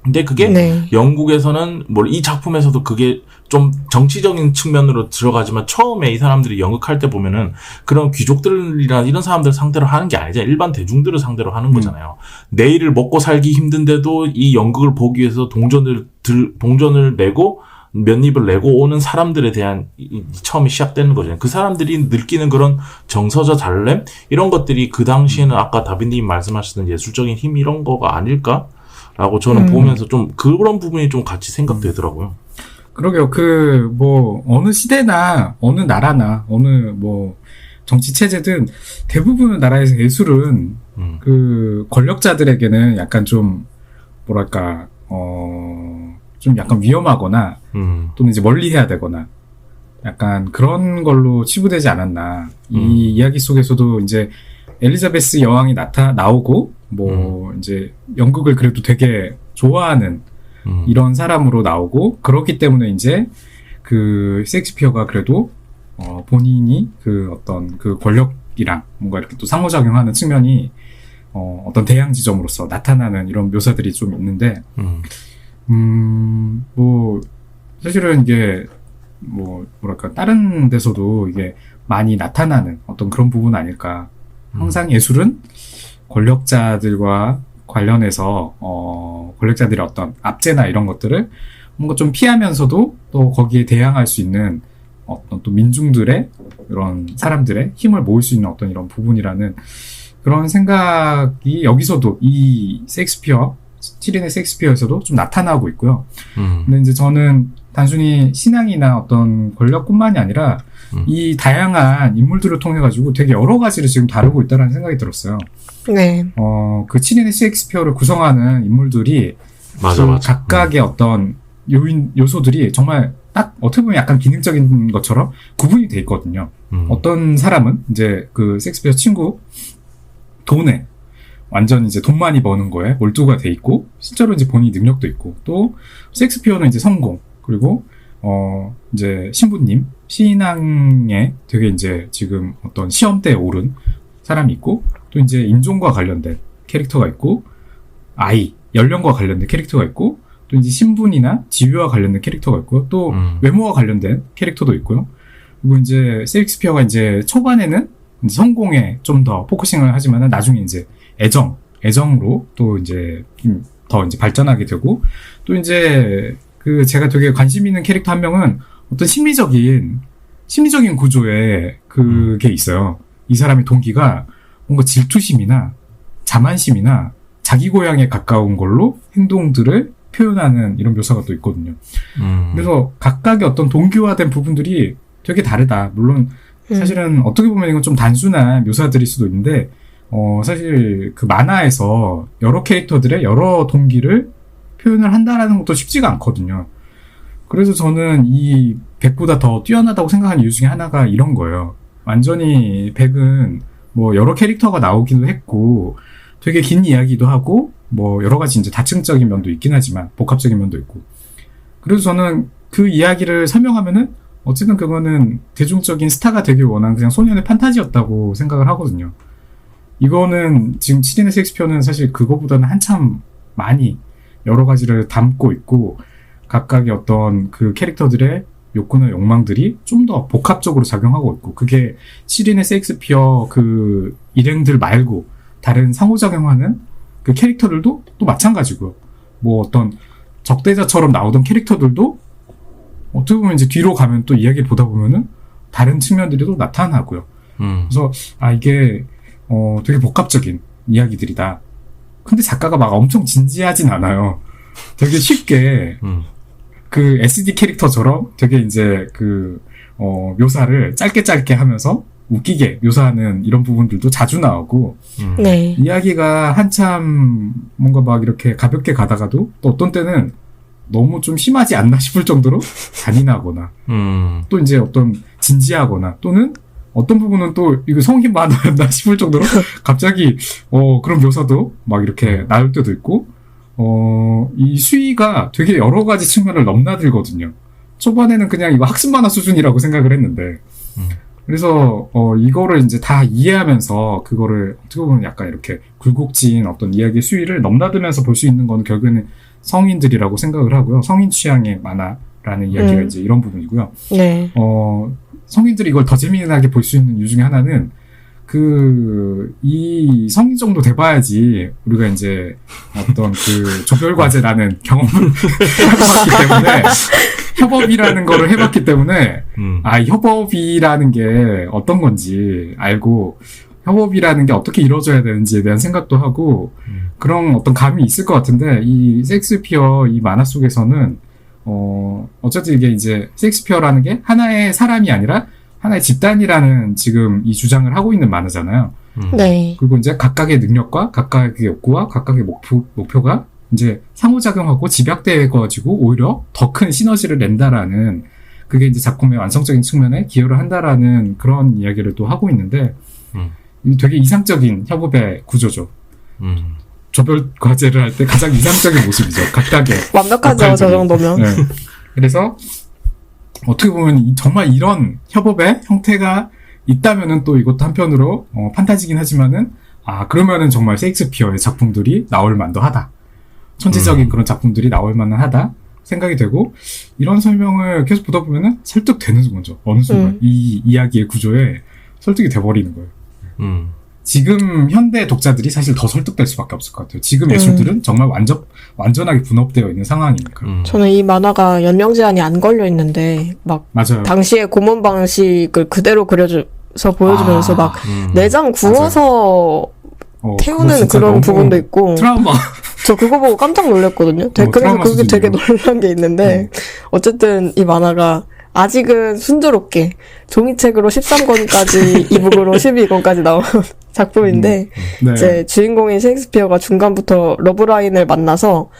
근데 그게 네. 영국에서는 이 작품에서도 그게 좀 정치적인 측면으로 들어가지만 처음에 이 사람들이 연극할 때 보면은 그런 귀족들이나 이런 사람들 상대로 하는 게 아니잖아요. 일반 대중들을 상대로 하는 거잖아요. 내일을 먹고 살기 힘든데도 이 연극을 보기 위해서 동전을 내고 몇 입을 내고 오는 사람들에 대한 처음이 시작되는 거잖아요. 그 사람들이 느끼는 그런 정서적 달램 이런 것들이 그 당시에는 아까 다빈님 말씀하셨던 예술적인 힘 이런 거가 아닐까라고 저는 보면서 좀 그런 부분이 좀 같이 생각되더라고요. 그러게요. 어느 시대나, 어느 나라나, 어느 정치 체제든 대부분의 나라에서 예술은 그 권력자들에게는 약간 좀, 좀 약간 위험하거나, 또는 이제 멀리 해야 되거나, 약간 그런 걸로 치부되지 않았나. 이 이야기 속에서도 이제 엘리자베스 여왕이 나오고, 이제 연극을 그래도 되게 좋아하는 이런 사람으로 나오고, 그렇기 때문에 이제 그 셰익스피어가 그래도, 본인이 그 어떤 그 권력이랑 뭔가 이렇게 또 상호작용하는 측면이, 어떤 대항 지점으로서 나타나는 이런 묘사들이 좀 있는데, 사실은 이게, 다른 데서도 이게 많이 나타나는 어떤 그런 부분 아닐까. 항상 예술은 권력자들과 관련해서, 권력자들의 어떤 압제나 이런 것들을 뭔가 좀 피하면서도 또 거기에 대항할 수 있는 어떤 또 민중들의 이런 사람들의 힘을 모을 수 있는 어떤 이런 부분이라는 그런 생각이 여기서도 이 티린의 셰익스피어에서도 좀 나타나고 있고요. 근데 이제 저는 단순히 신앙이나 어떤 권력뿐만이 아니라 이 다양한 인물들을 통해 가지고 되게 여러 가지를 지금 다루고 있다는 생각이 들었어요. 네. 그 티린의 셰익스피어를 구성하는 인물들이 맞아. 각각의 어떤 요소들이 정말 딱 어떻게 보면 약간 기능적인 것처럼 구분이 돼 있거든요. 어떤 사람은 이제 그 셰익스피어 친구 돈에 완전 이제 돈 많이 버는 거에 몰두가 돼 있고 실제로 이제 본인 능력도 있고 또 셰익스피어는 이제 성공 그리고 이제 신부님 신앙에 되게 이제 지금 어떤 시험대에 오른 사람이 있고 또 이제 인종과 관련된 캐릭터가 있고 아이 연령과 관련된 캐릭터가 있고 또 이제 신분이나 지위와 관련된 캐릭터가 있고요. 또 외모와 관련된 캐릭터도 있고요. 그리고 이제 셰익스피어가 이제 초반에는 이제 성공에 좀 더 포커싱을 하지만은 나중에 이제 애정으로 또 이제 더 이제 발전하게 되고 또 이제 그 제가 되게 관심 있는 캐릭터 한 명은 어떤 심리적인 구조에 그게 있어요. 이 사람의 동기가 뭔가 질투심이나 자만심이나 자기 고향에 가까운 걸로 행동들을 표현하는 이런 묘사가 또 있거든요. 그래서 각각의 어떤 동기화된 부분들이 되게 다르다. 물론 사실은 어떻게 보면 이건 좀 단순한 묘사들일 수도 있는데 사실 그 만화에서 여러 캐릭터들의 여러 동기를 표현을 한다라는 것도 쉽지가 않거든요. 그래서 저는 이 백보다 더 뛰어나다고 생각하는 이유 중에 하나가 이런 거예요. 완전히 백은 뭐 여러 캐릭터가 나오기도 했고 되게 긴 이야기도 하고 뭐 여러 가지 이제 다층적인 면도 있긴 하지만 복합적인 면도 있고 그래서 저는 그 이야기를 설명하면은 어쨌든 그거는 대중적인 스타가 되길 원하는 그냥 소년의 판타지였다고 생각을 하거든요. 이거는 지금 티린의 셰익스피어는 사실 그거보다는 한참 많이 여러 가지를 담고 있고 각각의 어떤 그 캐릭터들의 욕구나 욕망들이 좀 더 복합적으로 작용하고 있고, 그게 시린의 셰익스피어 그 일행들 말고 다른 상호작용하는 그 캐릭터들도 또 마찬가지고요. 뭐 어떤 적대자처럼 나오던 캐릭터들도 어떻게 보면 이제 뒤로 가면 또 이야기를 보다 보면은 다른 측면들이 또 나타나고요. 그래서 이게 되게 복합적인 이야기들이다. 근데 작가가 막 엄청 진지하진 않아요. 되게 쉽게 그 SD 캐릭터처럼 되게 이제 그 묘사를 짧게 하면서 웃기게 묘사하는 이런 부분들도 자주 나오고, 네. 이야기가 한참 뭔가 막 이렇게 가볍게 가다가도 또 어떤 때는 너무 좀 심하지 않나 싶을 정도로 잔인하거나, 또 이제 어떤 진지하거나, 또는 어떤 부분은 또 이거 성인 만화였나 싶을 정도로 갑자기 그런 묘사도 막 이렇게 나올 때도 있고, 이 수위가 되게 여러 가지 측면을 넘나들거든요. 초반에는 그냥 이거 학습 만화 수준이라고 생각을 했는데, 그래서 이거를 이제 다 이해하면서 그거를 어떻게 보면 약간 이렇게 굴곡진 어떤 이야기의 수위를 넘나들면서 볼 수 있는 건 결국에는 성인들이라고 생각을 하고요. 성인 취향의 만화라는 이야기가 이제 이런 부분이고요. 네. 성인들이 이걸 더 재미나게 볼 수 있는 이유 중에 하나는 이 성인 정도 돼봐야지 우리가 이제 어떤 그 조별과제라는 경험을 해봤기 때문에, 협업이라는 거를 해봤기 때문에, 협업이라는 게 어떤 건지 알고, 협업이라는 게 어떻게 이루어져야 되는지에 대한 생각도 하고, 그런 어떤 감이 있을 것 같은데, 이 셰익스피어 이 만화 속에서는, 어쨌든 이게 이제 셰익스피어라는 게 하나의 사람이 아니라 하나의 집단이라는 지금 이 주장을 하고 있는 만화잖아요. 네. 그리고 이제 각각의 능력과 각각의 욕구와 각각의 목표가 이제 상호작용하고 집약되어가지고 오히려 더 큰 시너지를 낸다라는, 그게 이제 작품의 완성적인 측면에 기여를 한다라는 그런 이야기를 또 하고 있는데, 되게 이상적인 협업의 구조죠. 조별 과제를 할 때 가장 이상적인 모습이죠. 각각의. 완벽하죠, 저 정도면. 네. 그래서 어떻게 보면 정말 이런 협업의 형태가 있다면은 또 이것도 한편으로 판타지긴 하지만은, 그러면은 정말 셰익스피어의 작품들이 나올 만도 하다. 천재적인 그런 작품들이 나올 만은 하다 생각이 되고, 이런 설명을 계속 보다 보면은 설득되는 거죠. 어느 순간 이 이야기의 구조에 설득이 돼버리는 거예요. 지금 현대 독자들이 사실 더 설득될 수밖에 없을 것 같아요. 지금 예술들은 정말 완전하게 분업되어 있는 상황이니까. 저는 이 만화가 연령 제한이 안 걸려 있는데 막 맞아요. 당시의 고문 방식을 그대로 그려줘서 보여주면서 막 내장 구워서 태우는 그런 부분도 있고, 트라우마. 저 그거 보고 깜짝 놀랐거든요. 그래서 그게 되게 놀란 게 있는데, 어쨌든 이 만화가 아직은 순조롭게 종이책으로 13권까지 이북으로 12권까지 나온 작품인데, 네. 이제 주인공인 셰익스피어가 중간부터 러브라인을 만나서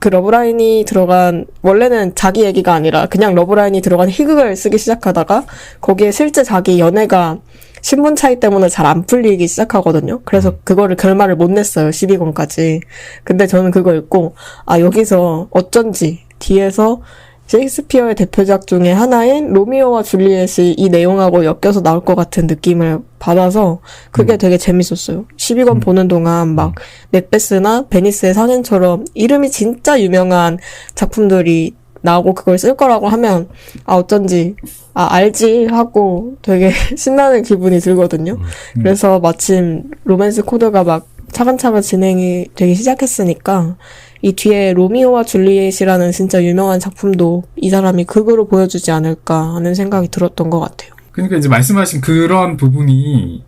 그 러브라인이 들어간, 원래는 자기 얘기가 아니라 그냥 러브라인이 들어간 희극을 쓰기 시작하다가 거기에 실제 자기 연애가 신분 차이 때문에 잘 안 풀리기 시작하거든요. 그래서 그거를 결말을 못 냈어요. 12권까지. 근데 저는 그거 읽고, 여기서 어쩐지 뒤에서 셰익스피어의 대표작 중에 하나인 로미오와 줄리엣이 이 내용하고 엮여서 나올 것 같은 느낌을 받아서 그게 되게 재밌었어요. 12권 보는 동안 막 맥베스나 베니스의 상인처럼 이름이 진짜 유명한 작품들이 나오고 그걸 쓸 거라고 하면 어쩐지 알지 하고 되게 신나는 기분이 들거든요. 그래서 마침 로맨스 코드가 막 차근차근 진행이 되기 시작했으니까 이 뒤에 로미오와 줄리엣이라는 진짜 유명한 작품도 이 사람이 극으로 보여주지 않을까 하는 생각이 들었던 것 같아요. 그러니까 이제 말씀하신 그런 부분이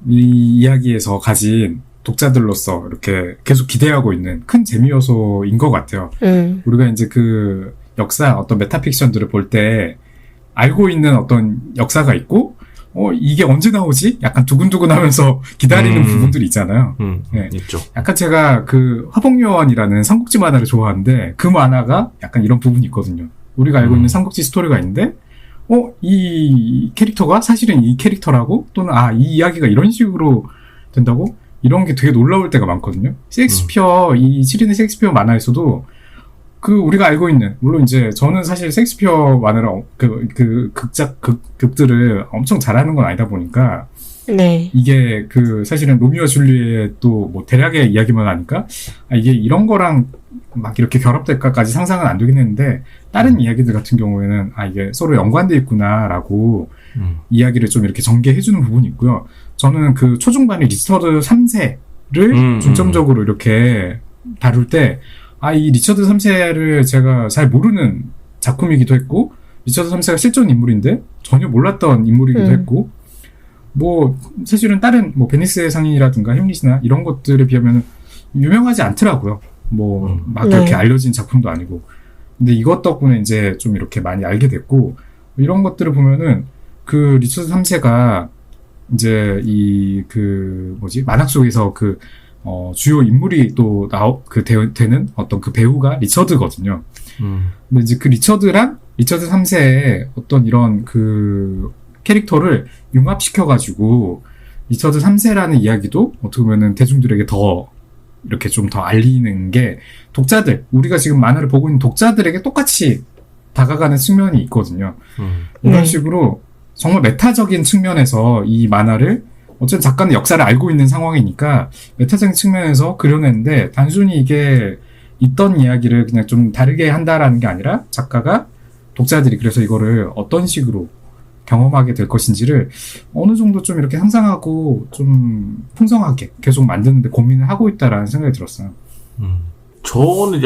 이 이야기에서 가진 독자들로서 이렇게 계속 기대하고 있는 큰 재미 요소인 것 같아요. 우리가 이제 그 역사, 어떤 메타픽션들을 볼 때 알고 있는 어떤 역사가 있고, 이게 언제 나오지? 약간 두근두근 하면서 기다리는 부분들이 있잖아요. 네. 있죠. 약간 제가 그 화복요원이라는 삼국지 만화를 좋아하는데, 그 만화가 약간 이런 부분이 있거든요. 우리가 알고 있는 삼국지 스토리가 있는데, 이 캐릭터가 사실은 이 캐릭터라고, 또는 이 이야기가 이런 식으로 된다고? 이런 게 되게 놀라울 때가 많거든요. 셰익스피어, 이 시린의 셰익스피어 만화에서도 우리가 알고 있는, 물론 이제 저는 사실 셰익스피어 만화를 극들을 엄청 잘하는 건 아니다 보니까 네. 이게 사실은 로미오와 줄리엣도 뭐 대략의 이야기만 하니까 이게 이런 거랑 막 이렇게 결합될까까지 상상은 안 되긴 했는데 다른 이야기들 같은 경우에는 이게 서로 연관돼 있구나라고 이야기를 좀 이렇게 전개해주는 부분이 있고요. 저는 초중반의 리처드 3세를 중점적으로 이렇게 다룰 때 이 리처드 3세를 제가 잘 모르는 작품이기도 했고 리처드 3세가 실존 인물인데 전혀 몰랐던 인물이기도 했고 뭐 사실은 다른 뭐 베니스의 상인이라든가 햄릿이나 이런 것들에 비하면 유명하지 않더라고요. 뭐 막 그렇게 알려진 작품도 아니고. 근데 이것 덕분에 이제 좀 이렇게 많이 알게 됐고 이런 것들을 보면은 리처드 3세가 이제 만화 속에서 주요 인물이 또 되는 어떤 배우가 리처드거든요. 근데 이제 리처드 3세의 어떤 이런 캐릭터를 융합시켜가지고 리처드 3세라는 이야기도 어떻게 보면은 대중들에게 더 이렇게 좀 더 알리는 게 우리가 지금 만화를 보고 있는 독자들에게 똑같이 다가가는 측면이 있거든요. 이런 식으로 정말 메타적인 측면에서 이 만화를 어쨌든 작가는 역사를 알고 있는 상황이니까 메타적인 측면에서 그려내는데 단순히 이게 있던 이야기를 그냥 좀 다르게 한다라는 게 아니라 작가가 독자들이 그래서 이거를 어떤 식으로 경험하게 될 것인지를 어느 정도 좀 이렇게 상상하고 좀 풍성하게 계속 만드는데 고민을 하고 있다라는 생각이 들었어요. 저는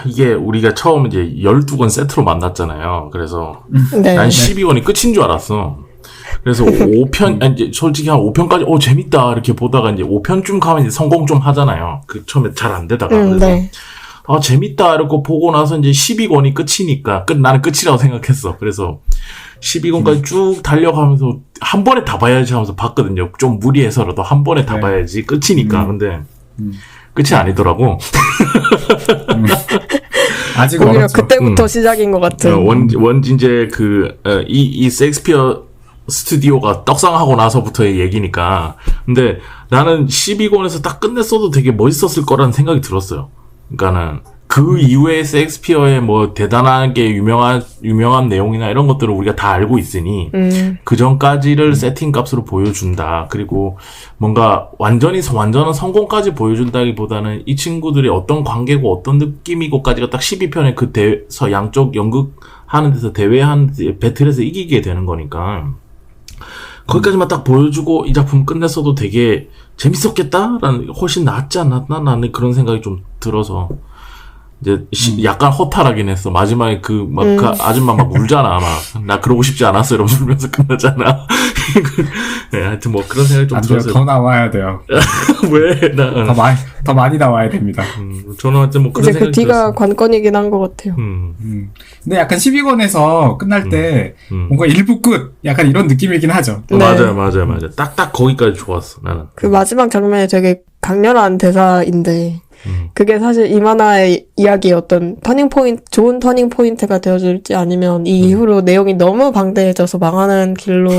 이게 우리가 처음 이제 12권 세트로 만났잖아요. 그래서 난 12권이 끝인 줄 알았어. 그래서 5편, 이제 솔직히 한 5편까지, 재밌다, 이렇게 보다가 이제 5편쯤 가면 이제 성공 좀 하잖아요. 처음에 잘 안 되다가. 그래서, 재밌다, 이러고 보고 나서 이제 12권이 끝이니까, 나는 끝이라고 생각했어. 그래서 12권까지 쭉 달려가면서 한 번에 다 봐야지 하면서 봤거든요. 좀 무리해서라도 한 번에 다 봐야지 끝이니까. 근데, 끝이 아니더라고. 아직 오히려 그때부터 시작인 것 같은. 이제 이 셰익스피어 스튜디오가 떡상하고 나서부터의 얘기니까. 근데 나는 12권에서 딱 끝냈어도 되게 멋있었을 거라는 생각이 들었어요. 그러니까는 이후에 셰익스피어의 뭐 대단하게 유명한 내용이나 이런 것들을 우리가 다 알고 있으니 그 전까지를 세팅 값으로 보여준다. 그리고 뭔가 완전한 성공까지 보여준다기보다는 이 친구들이 어떤 관계고 어떤 느낌이고까지가 딱 12편에 양쪽 연극하는 데서 대회하는 배틀에서 이기게 되는 거니까 거기까지만 딱 보여주고 이 작품 끝냈어도 되게 재밌었겠다라는, 훨씬 낫지 않았나? 나는 그런 생각이 좀 들어서 이제 약간 허탈하긴 했어. 마지막에 그 아줌마 막 울잖아. 나 그러고 싶지 않았어 이러면서 울면서 끝나잖아. 네, 하여튼 뭐 그런 생각이 좀 들었어요. 더 나와야 돼요. 왜? 더 많이 나와야 됩니다. 저는 하여튼 뭐 그런 생각이 들었어요. 뒤가 관건이긴 한 것 같아요. 근데 약간 12권에서 끝날 때 뭔가 1부 끝 약간 이런 느낌이긴 하죠. 네. 맞아요. 딱딱 거기까지 좋았어, 나는. 마지막 장면이 되게 강렬한 대사인데 그게 사실 이 만화의 이야기의 어떤 좋은 터닝 포인트가 되어줄지 아니면 이 이후로 내용이 너무 방대해져서 망하는 길로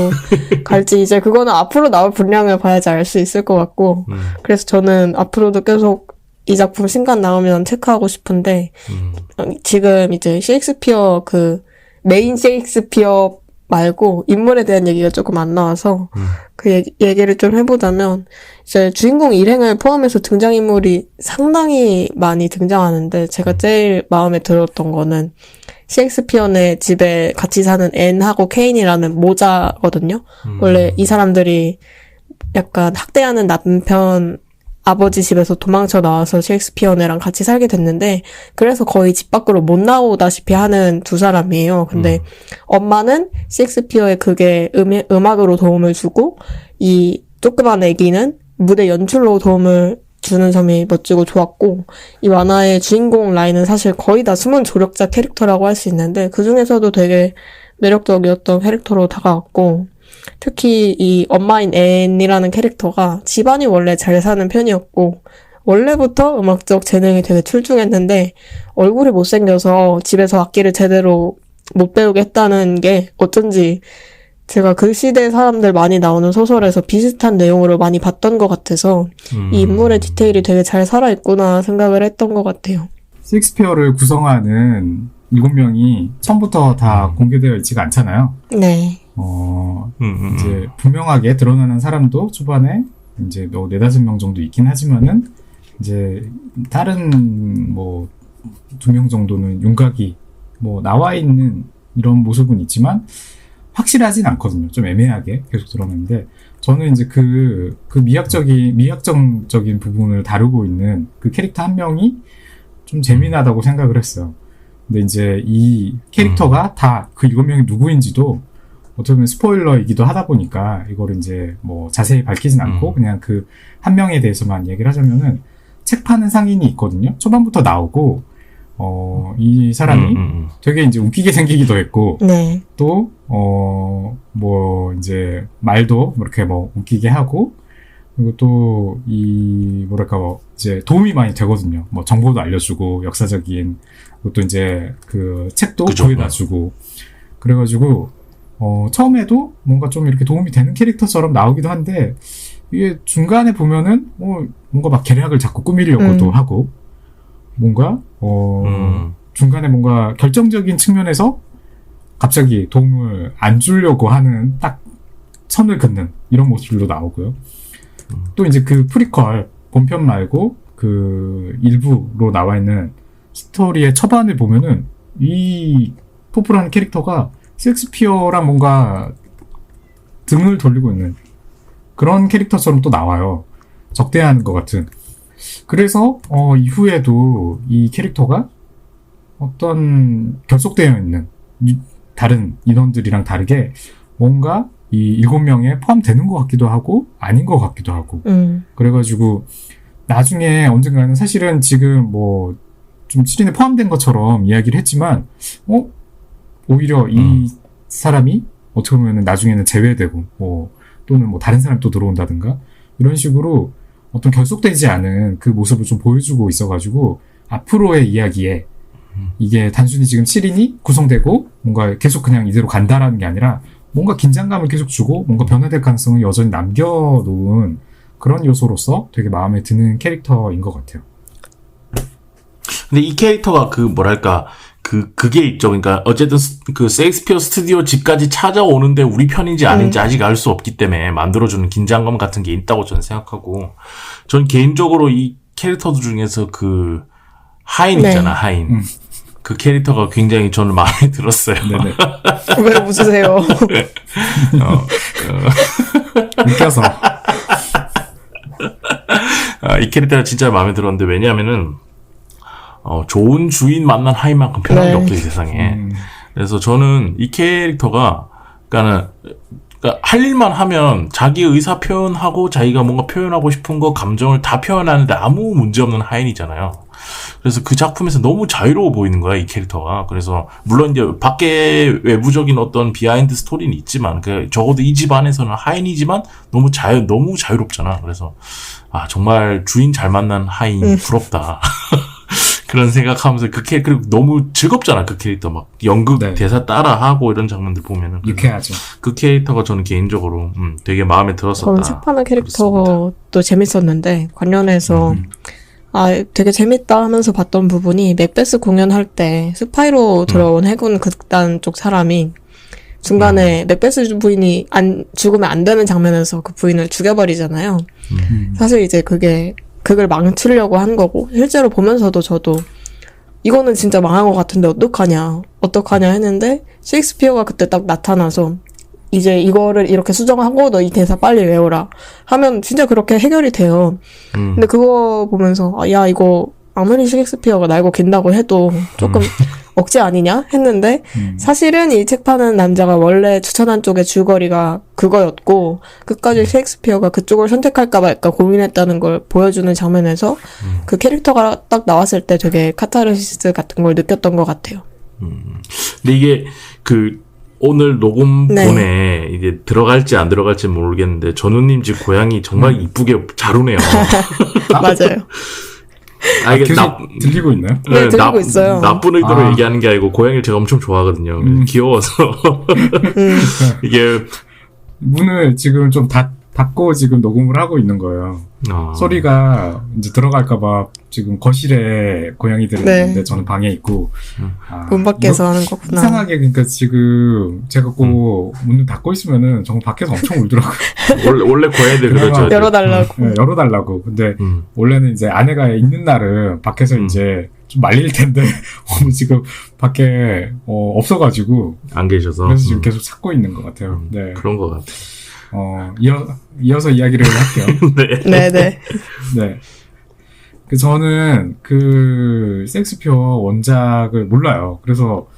갈지 이제 그거는 앞으로 나올 분량을 봐야지 알 수 있을 것 같고 그래서 저는 앞으로도 계속 이 작품 신간 나오면 체크하고 싶은데 지금 이제 셰익스피어 메인 셰익스피어 말고 인물에 대한 얘기가 조금 안 나와서 얘기를 좀 해보자면 이제 주인공 일행을 포함해서 등장인물이 상당히 많이 등장하는데 제가 제일 마음에 들었던 거는 셰익스피어네 집에 같이 사는 앤하고 케인이라는 모자거든요. 원래 이 사람들이 약간 학대하는 남편 아버지 집에서 도망쳐 나와서 셰익스피어네랑 같이 살게 됐는데 그래서 거의 집 밖으로 못 나오다시피 하는 두 사람이에요. 근데 엄마는 셰익스피어의 그게 음악으로 도움을 주고 이 조그만 애기는 무대 연출로 도움을 주는 점이 멋지고 좋았고 이 만화의 주인공 라인은 사실 거의 다 숨은 조력자 캐릭터라고 할 수 있는데 그 중에서도 되게 매력적이었던 캐릭터로 다가왔고 특히 이 엄마인 앤이라는 캐릭터가 집안이 원래 잘 사는 편이었고 원래부터 음악적 재능이 되게 출중했는데 얼굴이 못생겨서 집에서 악기를 제대로 못 배우게 했다는 게 어쩐지 제가 그 시대 사람들 많이 나오는 소설에서 비슷한 내용으로 많이 봤던 것 같아서 이 인물의 디테일이 되게 잘 살아있구나 생각을 했던 것 같아요. 셰익스피어를 구성하는 7명이 처음부터 다 공개되어 있지가 않잖아요. 네. 이제 분명하게 드러나는 사람도 초반에 이제 4-5명 정도 있긴 하지만은 이제 다른 뭐 2명 정도는 윤곽이 뭐 나와 있는 이런 모습은 있지만 확실하진 않거든요. 좀 애매하게 계속 드러나는데 저는 이제 그 미학적인 부분을 다루고 있는 그 캐릭터 한 명이 좀 재미나다고 생각을 했어요. 근데 이제 이 캐릭터가 다 그 7명이 누구인지도 어떻게 보면 스포일러이기도 하다 보니까 이거를 이제 뭐 자세히 밝히진 않고 그냥 그 한 명에 대해서만 얘기를 하자면은 책 파는 상인이 있거든요. 초반부터 나오고 이 사람이 되게 이제 웃기게 생기기도 했고 네. 또 뭐 이제 말도 뭐 이렇게 뭐 웃기게 하고 그리고 또 이 뭐랄까 뭐 이제 도움이 많이 되거든요. 뭐 정보도 알려주고 역사적인 또 이제 그 책도 구해다주고 그래가지고 처음에도 뭔가 좀 이렇게 도움이 되는 캐릭터처럼 나오기도 한데 이게 중간에 보면은 뭔가 막 계략을 자꾸 꾸미려고도 하고 뭔가 중간에 뭔가 결정적인 측면에서 갑자기 도움을 안 주려고 하는 딱 선을 긋는 이런 모습들도 나오고요. 또 이제 그 프리퀄 본편 말고 그 일부로 나와 있는 스토리의 초반을 보면은 이 포프라는 캐릭터가 셰익스피어랑 뭔가 등을 돌리고 있는 그런 캐릭터처럼 또 나와요. 적대하는 것 같은. 그래서 이후에도 이 캐릭터가 어떤 결속되어 있는 다른 인원들이랑 다르게 뭔가 이 7명에 포함되는 것 같기도 하고 아닌 것 같기도 하고 그래가지고 나중에 언젠가는 사실은 지금 뭐 좀 7인에 포함된 것처럼 이야기를 했지만 오히려 이 사람이 어떻게 보면 나중에는 제외되고 뭐 또는 뭐 다른 사람이 또 들어온다든가 이런 식으로 어떤 결속되지 않은 그 모습을 좀 보여주고 있어가지고 앞으로의 이야기에 이게 단순히 지금 7인이 구성되고 뭔가 계속 그냥 이대로 간다라는 게 아니라 뭔가 긴장감을 계속 주고 뭔가 변화될 가능성을 여전히 남겨놓은 그런 요소로서 되게 마음에 드는 캐릭터인 것 같아요. 근데 이 캐릭터가 그 뭐랄까 그게 있죠. 그러니까 어쨌든 그 셰익스피어 스튜디오 집까지 찾아오는데 우리 편인지 아닌지 아직 알 수 없기 때문에 만들어주는 긴장감 같은 게 있다고 저는 생각하고 전 개인적으로 이 캐릭터 중에서 그 하인 있잖아. 하인. 그 캐릭터가 굉장히 저는 마음에 들었어요. 네네. 왜 웃으세요? 웃겨서. 이 캐릭터가 진짜 마음에 들었는데 왜냐하면은 좋은 주인 만난 하인만큼 편한 게 없어요, 세상에. 그래서 저는 이 캐릭터가 그러니까 할 일만 하면 자기 의사 표현하고 자기가 뭔가 표현하고 싶은 거 감정을 다 표현하는데 아무 문제 없는 하인이잖아요. 그래서 그 작품에서 너무 자유로워 보이는 거야, 이 캐릭터가. 그래서 물론 이제 밖에 외부적인 어떤 비하인드 스토리는 있지만 적어도 이 집 안에서는 하인이지만 너무 자유롭잖아. 그래서 정말 주인 잘 만난 하인 부럽다. 그런 생각하면서 그리고 너무 즐겁잖아, 그 캐릭터. 막 연극 대사 따라하고 이런 장면들 보면은. 유쾌하죠. 그 캐릭터가 저는 개인적으로 되게 마음에 들었었다. 저는 책 파는 캐릭터도 재밌었는데 관련해서 되게 재밌다 하면서 봤던 부분이 맥베스 공연할 때 스파이로 들어온 해군 극단 쪽 사람이 중간에 맥베스 부인이 죽으면 안 되는 장면에서 그 부인을 죽여버리잖아요. 사실 이제 그걸 망치려고 한 거고 실제로 보면서도 저도 이거는 진짜 망한 것 같은데 어떡하냐 했는데 셰익스피어가 그때 딱 나타나서 이제 이거를 이렇게 수정하고 너 이 대사 빨리 외워라 하면 진짜 그렇게 해결이 돼요. 근데 그거 보면서 야 이거 아무리 셰익스피어가 날고 긴다고 해도 조금 억지 아니냐 했는데 사실은 이 책 파는 남자가 원래 추천한 쪽의 줄거리가 그거였고 끝까지 셰익스피어가 그쪽을 선택할까 말까 고민했다는 걸 보여주는 장면에서 그 캐릭터가 딱 나왔을 때 되게 카타르시스 같은 걸 느꼈던 것 같아요. 근데 이게 오늘 녹음본에 이게 들어갈지 안 들어갈지 모르겠는데 전우님 집 고양이 정말 이쁘게 잘 우네요. 맞아요. 이게 계속 들리고 있나요? 네, 들리고 있어요. 나쁜 의도로 얘기하는 게 아니고 고양이를 제가 엄청 좋아하거든요. 귀여워서 이게 문을 지금 좀 닫고 지금 녹음을 하고 있는 거예요. 소리가 이제 들어갈까봐 지금 거실에 고양이들이 네. 있는데 저는 방에 있고. 문 밖에서 하는 거구나. 이상하게 그러니까 지금 제가 꼭 문을 닫고 있으면은 정말 밖에서 엄청 울더라고요. 원래 고양이들 그러죠. 열어달라고. 네, 열어달라고. 근데 원래는 이제 아내가 있는 날은 밖에서 이제 좀 말릴 텐데 오늘 지금 밖에 없어가지고 안 계셔서. 그래서 지금 계속 찾고 있는 것 같아요. 네. 그런 것 같아. 이어서 이야기를 할게요. 네. 네네. 네. 저는 그 셰익스피어 원작을 몰라요. 그래서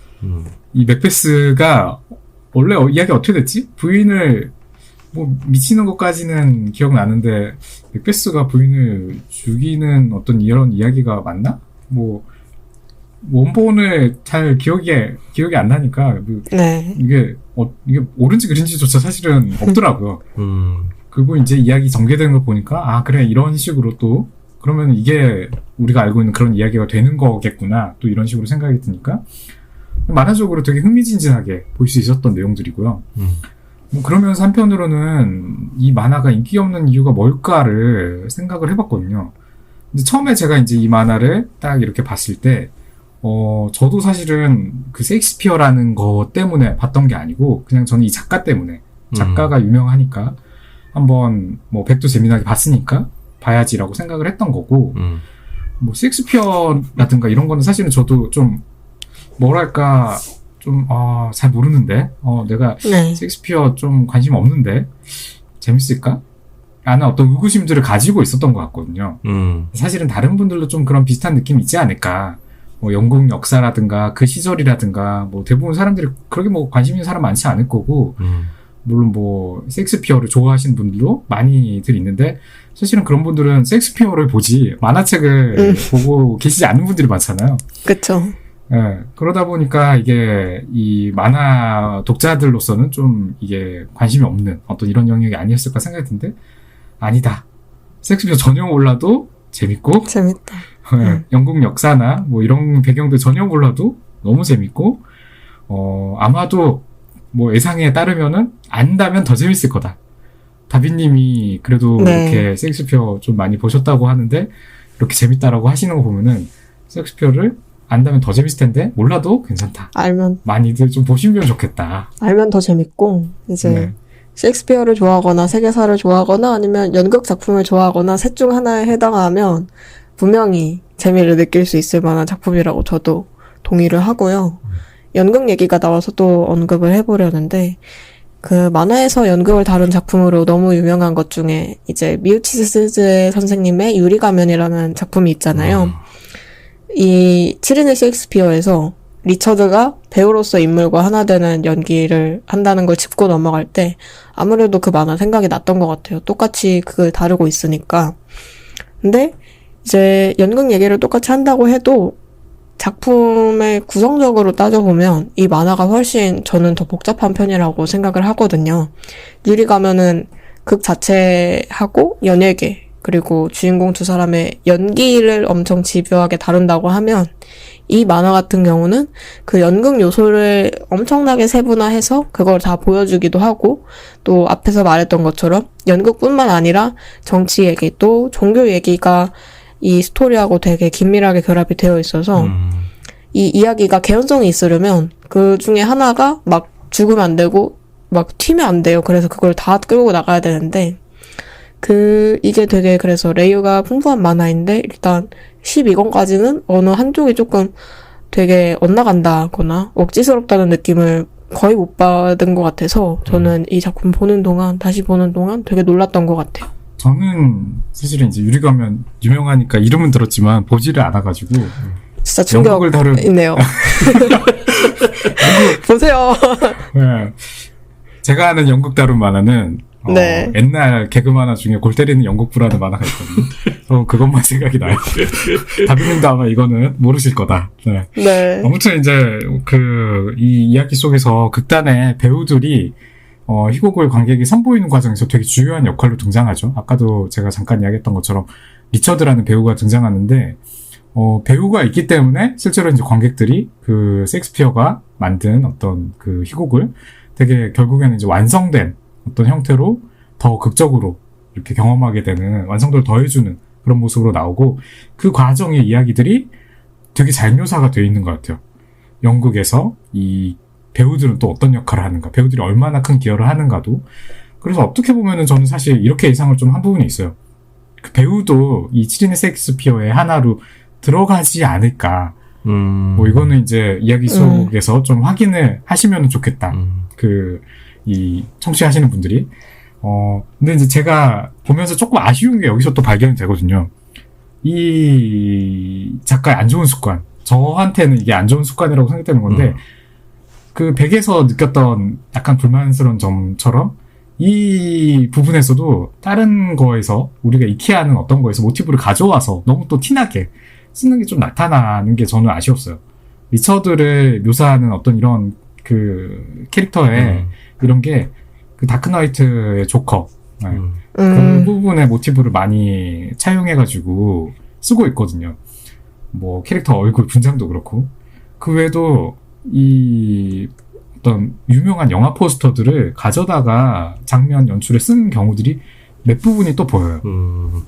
이 맥베스가 원래 이야기 어떻게 됐지? 부인을 뭐 미치는 것까지는 기억나는데 맥베스가 부인을 죽이는 어떤 이런 이야기가 맞나? 뭐 원본을 잘 기억이 안 나니까 네. 이게 옳은지 그른지조차 사실은 없더라고요. 그리고 이제 이야기 전개되는 거 보니까 그래 이런 식으로 또 그러면 이게 우리가 알고 있는 그런 이야기가 되는 거겠구나 또 이런 식으로 생각이 드니까 만화적으로 되게 흥미진진하게 볼 수 있었던 내용들이고요. 뭐 그러면서 한편으로는 이 만화가 인기 없는 이유가 뭘까를 생각을 해봤거든요. 근데 처음에 제가 이제 이 만화를 딱 이렇게 봤을 때 저도 사실은 그 셰익스피어라는 거 때문에 봤던 게 아니고 그냥 저는 이 작가 때문에 작가가 유명하니까 한번 뭐 백도 재미나게 봤으니까 봐야지라고 생각을 했던 거고 뭐 셰익스피어라든가 이런 거는 사실은 저도 좀 뭐랄까 좀 잘 모르는데 내가 네. 셰익스피어 좀 관심 없는데 재밌을까? 라는 어떤 의구심들을 가지고 있었던 것 같거든요. 사실은 다른 분들도 좀 그런 비슷한 느낌이 있지 않을까. 뭐 영국 역사라든가 그 시절이라든가 뭐 대부분 사람들이 그렇게 뭐 관심 있는 사람 많지 않을 거고 물론 뭐 셰익스피어를 좋아하시는 분들도 많이들 있는데 사실은 그런 분들은 셰익스피어를 보지 만화책을 보고 계시지 않는 분들이 많잖아요. 그쵸. 예, 그러다 보니까 이게 이 만화 독자들로서는 좀 이게 관심이 없는 어떤 이런 영역이 아니었을까 생각이 드는데 아니다. 셰익스피어 전혀 몰라도 재밌고 재밌다. 영국 역사나 뭐 이런 배경들 전혀 몰라도 너무 재밌고 아마도 뭐 예상에 따르면은 안다면 더 재밌을 거다. 다비님이 그래도 네. 이렇게 셰익스피어 좀 많이 보셨다고 하는데 이렇게 재밌다라고 하시는 거 보면은 셰익스피어를 안다면 더 재밌을 텐데 몰라도 괜찮다. 알면 많이들 좀 보시면 좋겠다. 더 재밌고 이제 네. 셰익스피어를 좋아하거나 세계사를 좋아하거나 아니면 연극 작품을 좋아하거나 셋 중 하나에 해당하면 분명히 재미를 느낄 수 있을 만한 작품이라고 저도 동의를 하고요. 연극 얘기가 나와서 또 언급을 해보려는데 그 만화에서 연극을 다룬 작품으로 너무 유명한 것 중에 이제 미우치스 선생님의 유리가면이라는 작품이 있잖아요. 이 7인의 셰익스피어에서 리처드가 배우로서 인물과 하나 되는 연기를 한다는 걸 짚고 넘어갈 때 아무래도 그 만화 생각이 났던 것 같아요. 똑같이 그걸 다루고 있으니까. 근데 이제 연극 얘기를 똑같이 한다고 해도 작품의 구성적으로 따져보면 이 만화가 훨씬 저는 더 복잡한 편이라고 생각을 하거든요. 유리가면은 극 자체하고 연예계 그리고 주인공 두 사람의 연기를 엄청 집요하게 다룬다고 하면 이 만화 같은 경우는 그 연극 요소를 엄청나게 세분화해서 그걸 다 보여주기도 하고 또 앞에서 말했던 것처럼 연극뿐만 아니라 정치 얘기 또 종교 얘기가 이 스토리하고 되게 긴밀하게 결합이 되어 있어서 이 이야기가 개연성이 있으려면 그 중에 하나가 막 죽으면 안 되고 막 튀면 안 돼요. 그래서 그걸 다 끌고 나가야 되는데 이게 되게 그래서 레이어가 풍부한 만화인데 일단 12권까지는 어느 한쪽이 조금 되게 엇나간다거나 억지스럽다는 느낌을 거의 못 받은 것 같아서 저는 이 작품 다시 보는 동안 되게 놀랐던 것 같아요. 저는 사실은 이제 유리가면 유명하니까 이름은 들었지만 보지를 않아가지고 진짜 연극을 다룬 충격이네요. 보세요. 네. 제가 아는 연극 다룬 만화는 네. 옛날 개그 만화 중에 골 때리는 연극부라는 만화가 있거든요. 그것만 생각이 나요. 다비님도 아마 이거는 모르실 거다. 네. 네. 아무튼 이제 이 이야기 속에서 극단의 배우들이 희곡을 관객이 선보이는 과정에서 되게 중요한 역할로 등장하죠. 아까도 제가 잠깐 이야기했던 것처럼 리처드라는 배우가 등장하는데 배우가 있기 때문에 실제로 이제 관객들이 그 셰익스피어가 만든 어떤 그 희곡을 되게 결국에는 이제 완성된 어떤 형태로 더 극적으로 이렇게 경험하게 되는, 완성도를 더해주는 그런 모습으로 나오고, 그 과정의 이야기들이 되게 잘 묘사가 되어 있는 것 같아요. 연극에서 이 배우들은 또 어떤 역할을 하는가, 배우들이 얼마나 큰 기여를 하는가도. 그래서 어떻게 보면은 저는 사실 이렇게 예상을 좀 한 부분이 있어요. 그 배우도 이 7인의 셰익스피어의 하나로 들어가지 않을까. 뭐 이거는 이제 이야기 속에서 좀 확인을 하시면 좋겠다. 이 청취하시는 분들이. 근데 이제 제가 보면서 조금 아쉬운 게 여기서 또 발견이 되거든요. 이 작가의 안 좋은 습관. 저한테는 이게 안 좋은 습관이라고 생각되는 건데, 그 백에서 느꼈던 약간 불만스러운 점처럼 이 부분에서도 다른 거에서 우리가 익혀야 하는 어떤 거에서 모티브를 가져와서 너무 또 티나게 쓰는 게 좀 나타나는 게 저는 아쉬웠어요. 리처드를 묘사하는 어떤 이런 그 캐릭터의 이런 게 그 다크나이트의 조커 그 부분의 모티브를 많이 차용해가지고 쓰고 있거든요. 뭐 캐릭터 얼굴 분장도 그렇고 그 외에도 이 어떤 유명한 영화 포스터들을 가져다가 장면 연출에 쓴 경우들이 몇 부분이 또 보여요.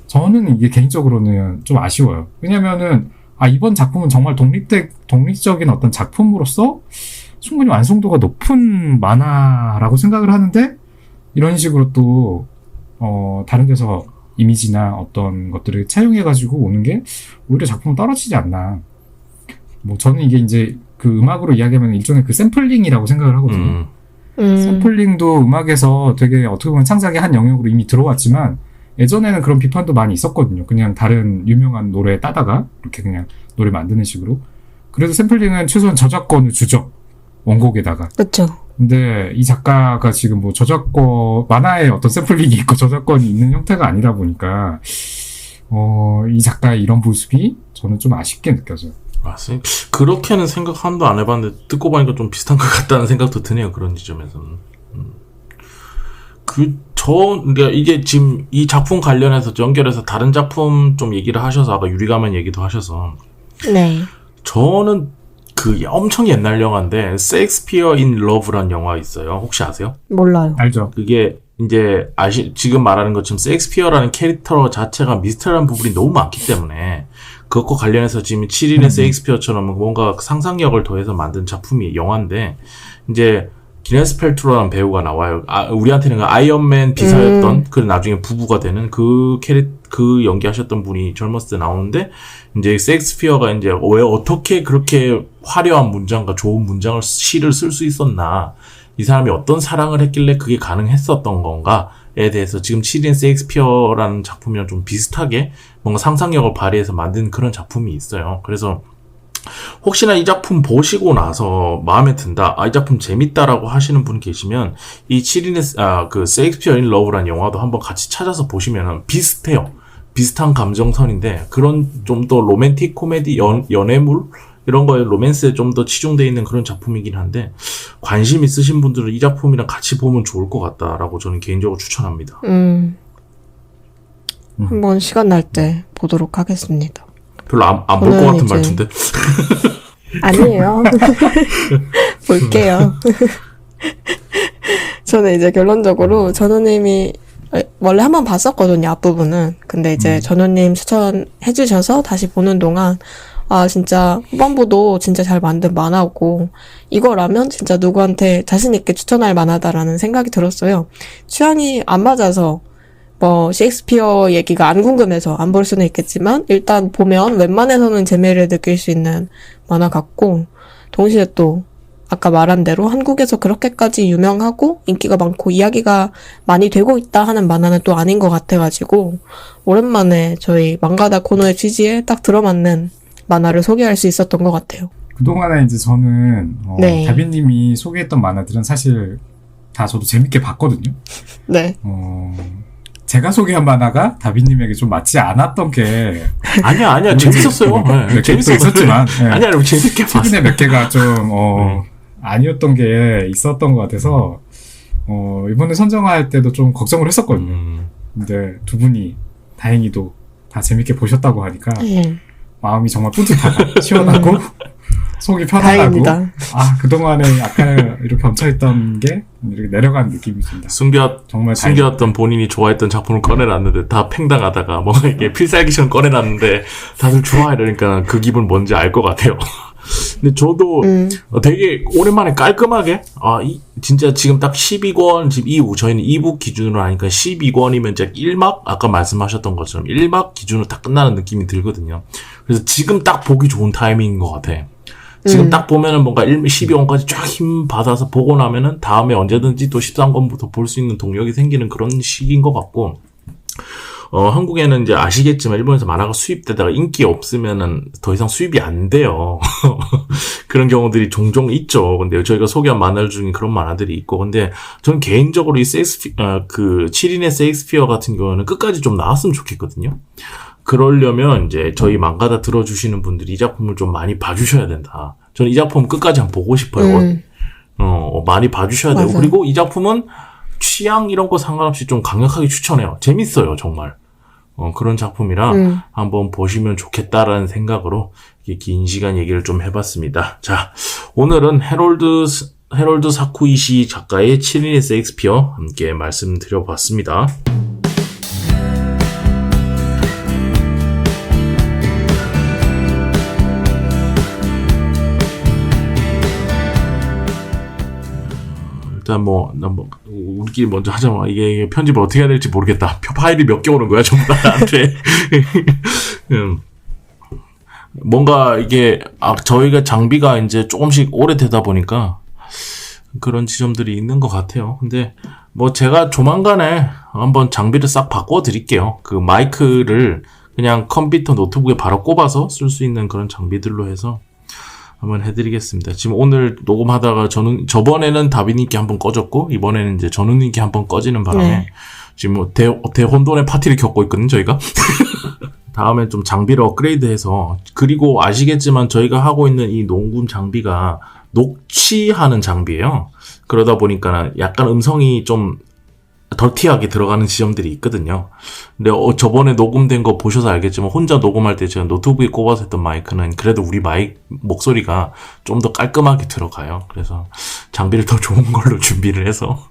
저는 이게 개인적으로는 좀 아쉬워요. 왜냐면은 이번 작품은 정말 독립적인 어떤 작품으로서 충분히 완성도가 높은 만화라고 생각을 하는데 이런 식으로 또 다른 데서 이미지나 어떤 것들을 차용해가지고 오는 게 오히려 작품은 떨어지지 않나. 뭐 저는 이게 이제 그 음악으로 이야기하면 일종의 그 샘플링이라고 생각을 하거든요. 샘플링도 음악에서 되게 어떻게 보면 창작의 한 영역으로 이미 들어왔지만 예전에는 그런 비판도 많이 있었거든요. 그냥 다른 유명한 노래 따다가 이렇게 그냥 노래 만드는 식으로. 그래도 샘플링은 최소한 저작권을 주죠. 원곡에다가. 그렇죠. 근데 이 작가가 지금 뭐 저작권, 만화에 어떤 샘플링이 있고 저작권이 있는 형태가 아니다 보니까 이 작가의 이런 모습이 저는 좀 아쉽게 느껴져요. 맞습니다. 그렇게는 생각 한도 안 해봤는데 듣고 보니까 좀 비슷한 것 같다는 생각도 드네요. 그런 지점에서는. 그러니까 이게 지금 이 작품 관련해서 연결해서 다른 작품 좀 얘기를 하셔서 아까 유리가면 얘기도 하셔서. 네. 저는 그 엄청 옛날 영화인데 셰익스피어 인 러브라는 영화 있어요. 혹시 아세요? 몰라요. 알죠. 그게 이제 지금 말하는 것처럼 셰익스피어라는 캐릭터 자체가 미스터리한 부분이 너무 많기 때문에 그것과 관련해서 지금 7인의 셰익스피어처럼 뭔가 상상력을 더해서 만든 작품이 영화인데 이제 기네스 펠트로라는 배우가 나와요. 우리한테는 아이언맨 비사였던 그 나중에 부부가 되는 그 연기하셨던 분이 젊었을 때 나오는데 이제 셰익스피어가 이제 왜 어떻게 그렇게 화려한 문장과 좋은 문장을 시를 쓸 수 있었나, 이 사람이 어떤 사랑을 했길래 그게 가능했었던 건가에 대해서 지금 7인 셰익스피어라는 작품이랑 좀 비슷하게 뭔가 상상력을 발휘해서 만든 그런 작품이 있어요. 그래서 혹시나 이 작품 보시고 나서 마음에 든다, 이 작품 재밌다라고 하시는 분 계시면 이 7인의 그 셰익스피어 인 러브라는 영화도 한번 같이 찾아서 보시면은 비슷해요. 비슷한 감정선인데 그런 좀 더 로맨틱 코미디 연애물 이런 거에 로맨스에 좀 더 치중되어 있는 그런 작품이긴 한데 관심 있으신 분들은 이 작품이랑 같이 보면 좋을 것 같다라고 저는 개인적으로 추천합니다. 한번 시간 날 때 보도록 하겠습니다. 별로 안 볼 것 같은 말투인데? 아니에요. 볼게요. 저는 이제 결론적으로 전우님이 원래 한번 봤었거든요, 앞부분은. 근데 이제 전우님 추천해주셔서 다시 보는 동안 진짜 후반부도 진짜 잘 만든 만화고 이거라면 진짜 누구한테 자신있게 추천할 만하다라는 생각이 들었어요. 취향이 안 맞아서 뭐 셰익스피어 얘기가 안 궁금해서 안 볼 수는 있겠지만 일단 보면 웬만해서는 재미를 느낄 수 있는 만화 같고, 동시에 또 아까 말한 대로 한국에서 그렇게까지 유명하고 인기가 많고 이야기가 많이 되고 있다 하는 만화는 또 아닌 것 같아가지고 오랜만에 저희 망가다 코너의 취지에 딱 들어맞는 만화를 소개할 수 있었던 것 같아요. 그동안에 이제 저는 네. 다빈님이 소개했던 만화들은 사실 다 저도 재밌게 봤거든요. 네. 제가 소개한 만화가 다빈님에게 좀 맞지 않았던 게 아니야 재밌었어요. 몇 개 또 있었지만 아니야 재밌게 봤어요. 최근에 몇 개가 좀 아니었던 게 있었던 것 같아서 이번에 선정할 때도 좀 걱정을 했었거든요. 근데 두 분이 다행히도 다 재밌게 보셨다고 하니까 마음이 정말 뿌듯하다. 시원하고 속이 편안하고 다행입니다. 그동안에 약간 이렇게 얹혀있던 게 이렇게 내려가는 느낌이 듭니다. 정말 숨겨왔던 본인이 좋아했던 작품을 꺼내놨는데 다 팽당하다가 뭔가 이게 필살기처럼 꺼내놨는데 다들 좋아해 이러니까 그 기분 뭔지 알 것 같아요. 근데 저도 되게 오랜만에 깔끔하게 진짜 지금 딱 12권 지금 이후 저희는 2부 기준으로 하니까 12권이면 이제 1막 아까 말씀하셨던 것처럼 1막 기준으로 딱 끝나는 느낌이 들거든요. 그래서 지금 딱 보기 좋은 타이밍인 것 같아. 지금 딱 보면은 뭔가 12권까지 쫙 힘 받아서 보고 나면은 다음에 언제든지 또 13권부터 볼 수 있는 동력이 생기는 그런 시기인 것 같고, 한국에는 이제 아시겠지만 일본에서 만화가 수입되다가 인기 없으면은 더 이상 수입이 안 돼요. 그런 경우들이 종종 있죠. 근데 저희가 소개한 만화 중에 그런 만화들이 있고, 근데 저는 개인적으로 이 7인의 세익스피어 같은 경우는 끝까지 좀 나왔으면 좋겠거든요. 그러려면 이제 저희 망가다 들어주시는 분들이 이 작품을 좀 많이 봐주셔야 된다. 저는 이 작품 끝까지 한번 보고 싶어요. 많이 봐주셔야 돼요. 맞아요. 그리고 이 작품은 취향 이런 거 상관없이 좀 강력하게 추천해요. 재밌어요, 정말. 그런 작품이라 한번 보시면 좋겠다라는 생각으로 이렇게 긴 시간 얘기를 좀 해봤습니다. 자, 오늘은 해롤드 사쿠이시 작가의 7인의 세익스피어 함께 말씀드려봤습니다. 일단 우리끼리 먼저 하자마. 이게 편집을 어떻게 해야 될지 모르겠다. 파일이 몇 개 오는 거야, 전부 다 나한테. 뭔가 이게, 저희가 장비가 이제 조금씩 오래되다 보니까 그런 지점들이 있는 것 같아요. 근데 제가 조만간에 한번 장비를 싹 바꿔드릴게요. 그 마이크를 그냥 컴퓨터 노트북에 바로 꼽아서 쓸 수 있는 그런 장비들로 해서 한번 해드리겠습니다. 지금 오늘 녹음하다가 저번에는 다비님께 한번 꺼졌고, 이번에는 이제 전우님께 한번 꺼지는 바람에, 지금 대혼돈의 파티를 겪고 있거든요, 저희가. 다음에 좀 장비를 업그레이드해서, 그리고 아시겠지만 저희가 하고 있는 이 녹음 장비가 녹취하는 장비예요. 그러다 보니까 약간 음성이 좀 더티하게 들어가는 지점들이 있거든요. 근데 저번에 녹음된 거 보셔서 알겠지만 혼자 녹음할 때 제가 노트북에 꼽아서 했던 마이크는 그래도 우리 목소리가 좀 더 깔끔하게 들어가요. 그래서 장비를 더 좋은 걸로 준비를 해서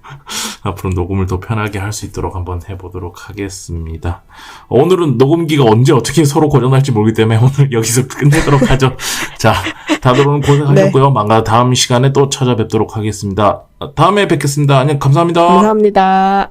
앞으로 녹음을 더 편하게 할 수 있도록 한번 해보도록 하겠습니다. 오늘은 녹음기가 언제 어떻게 서로 고장날지 모르기 때문에 오늘 여기서 끝내도록 하죠. 자, 다들 오늘 고생하셨고요. 네. 망가 다음 시간에 또 찾아뵙도록 하겠습니다. 다음에 뵙겠습니다. 안녕, 감사합니다. 감사합니다.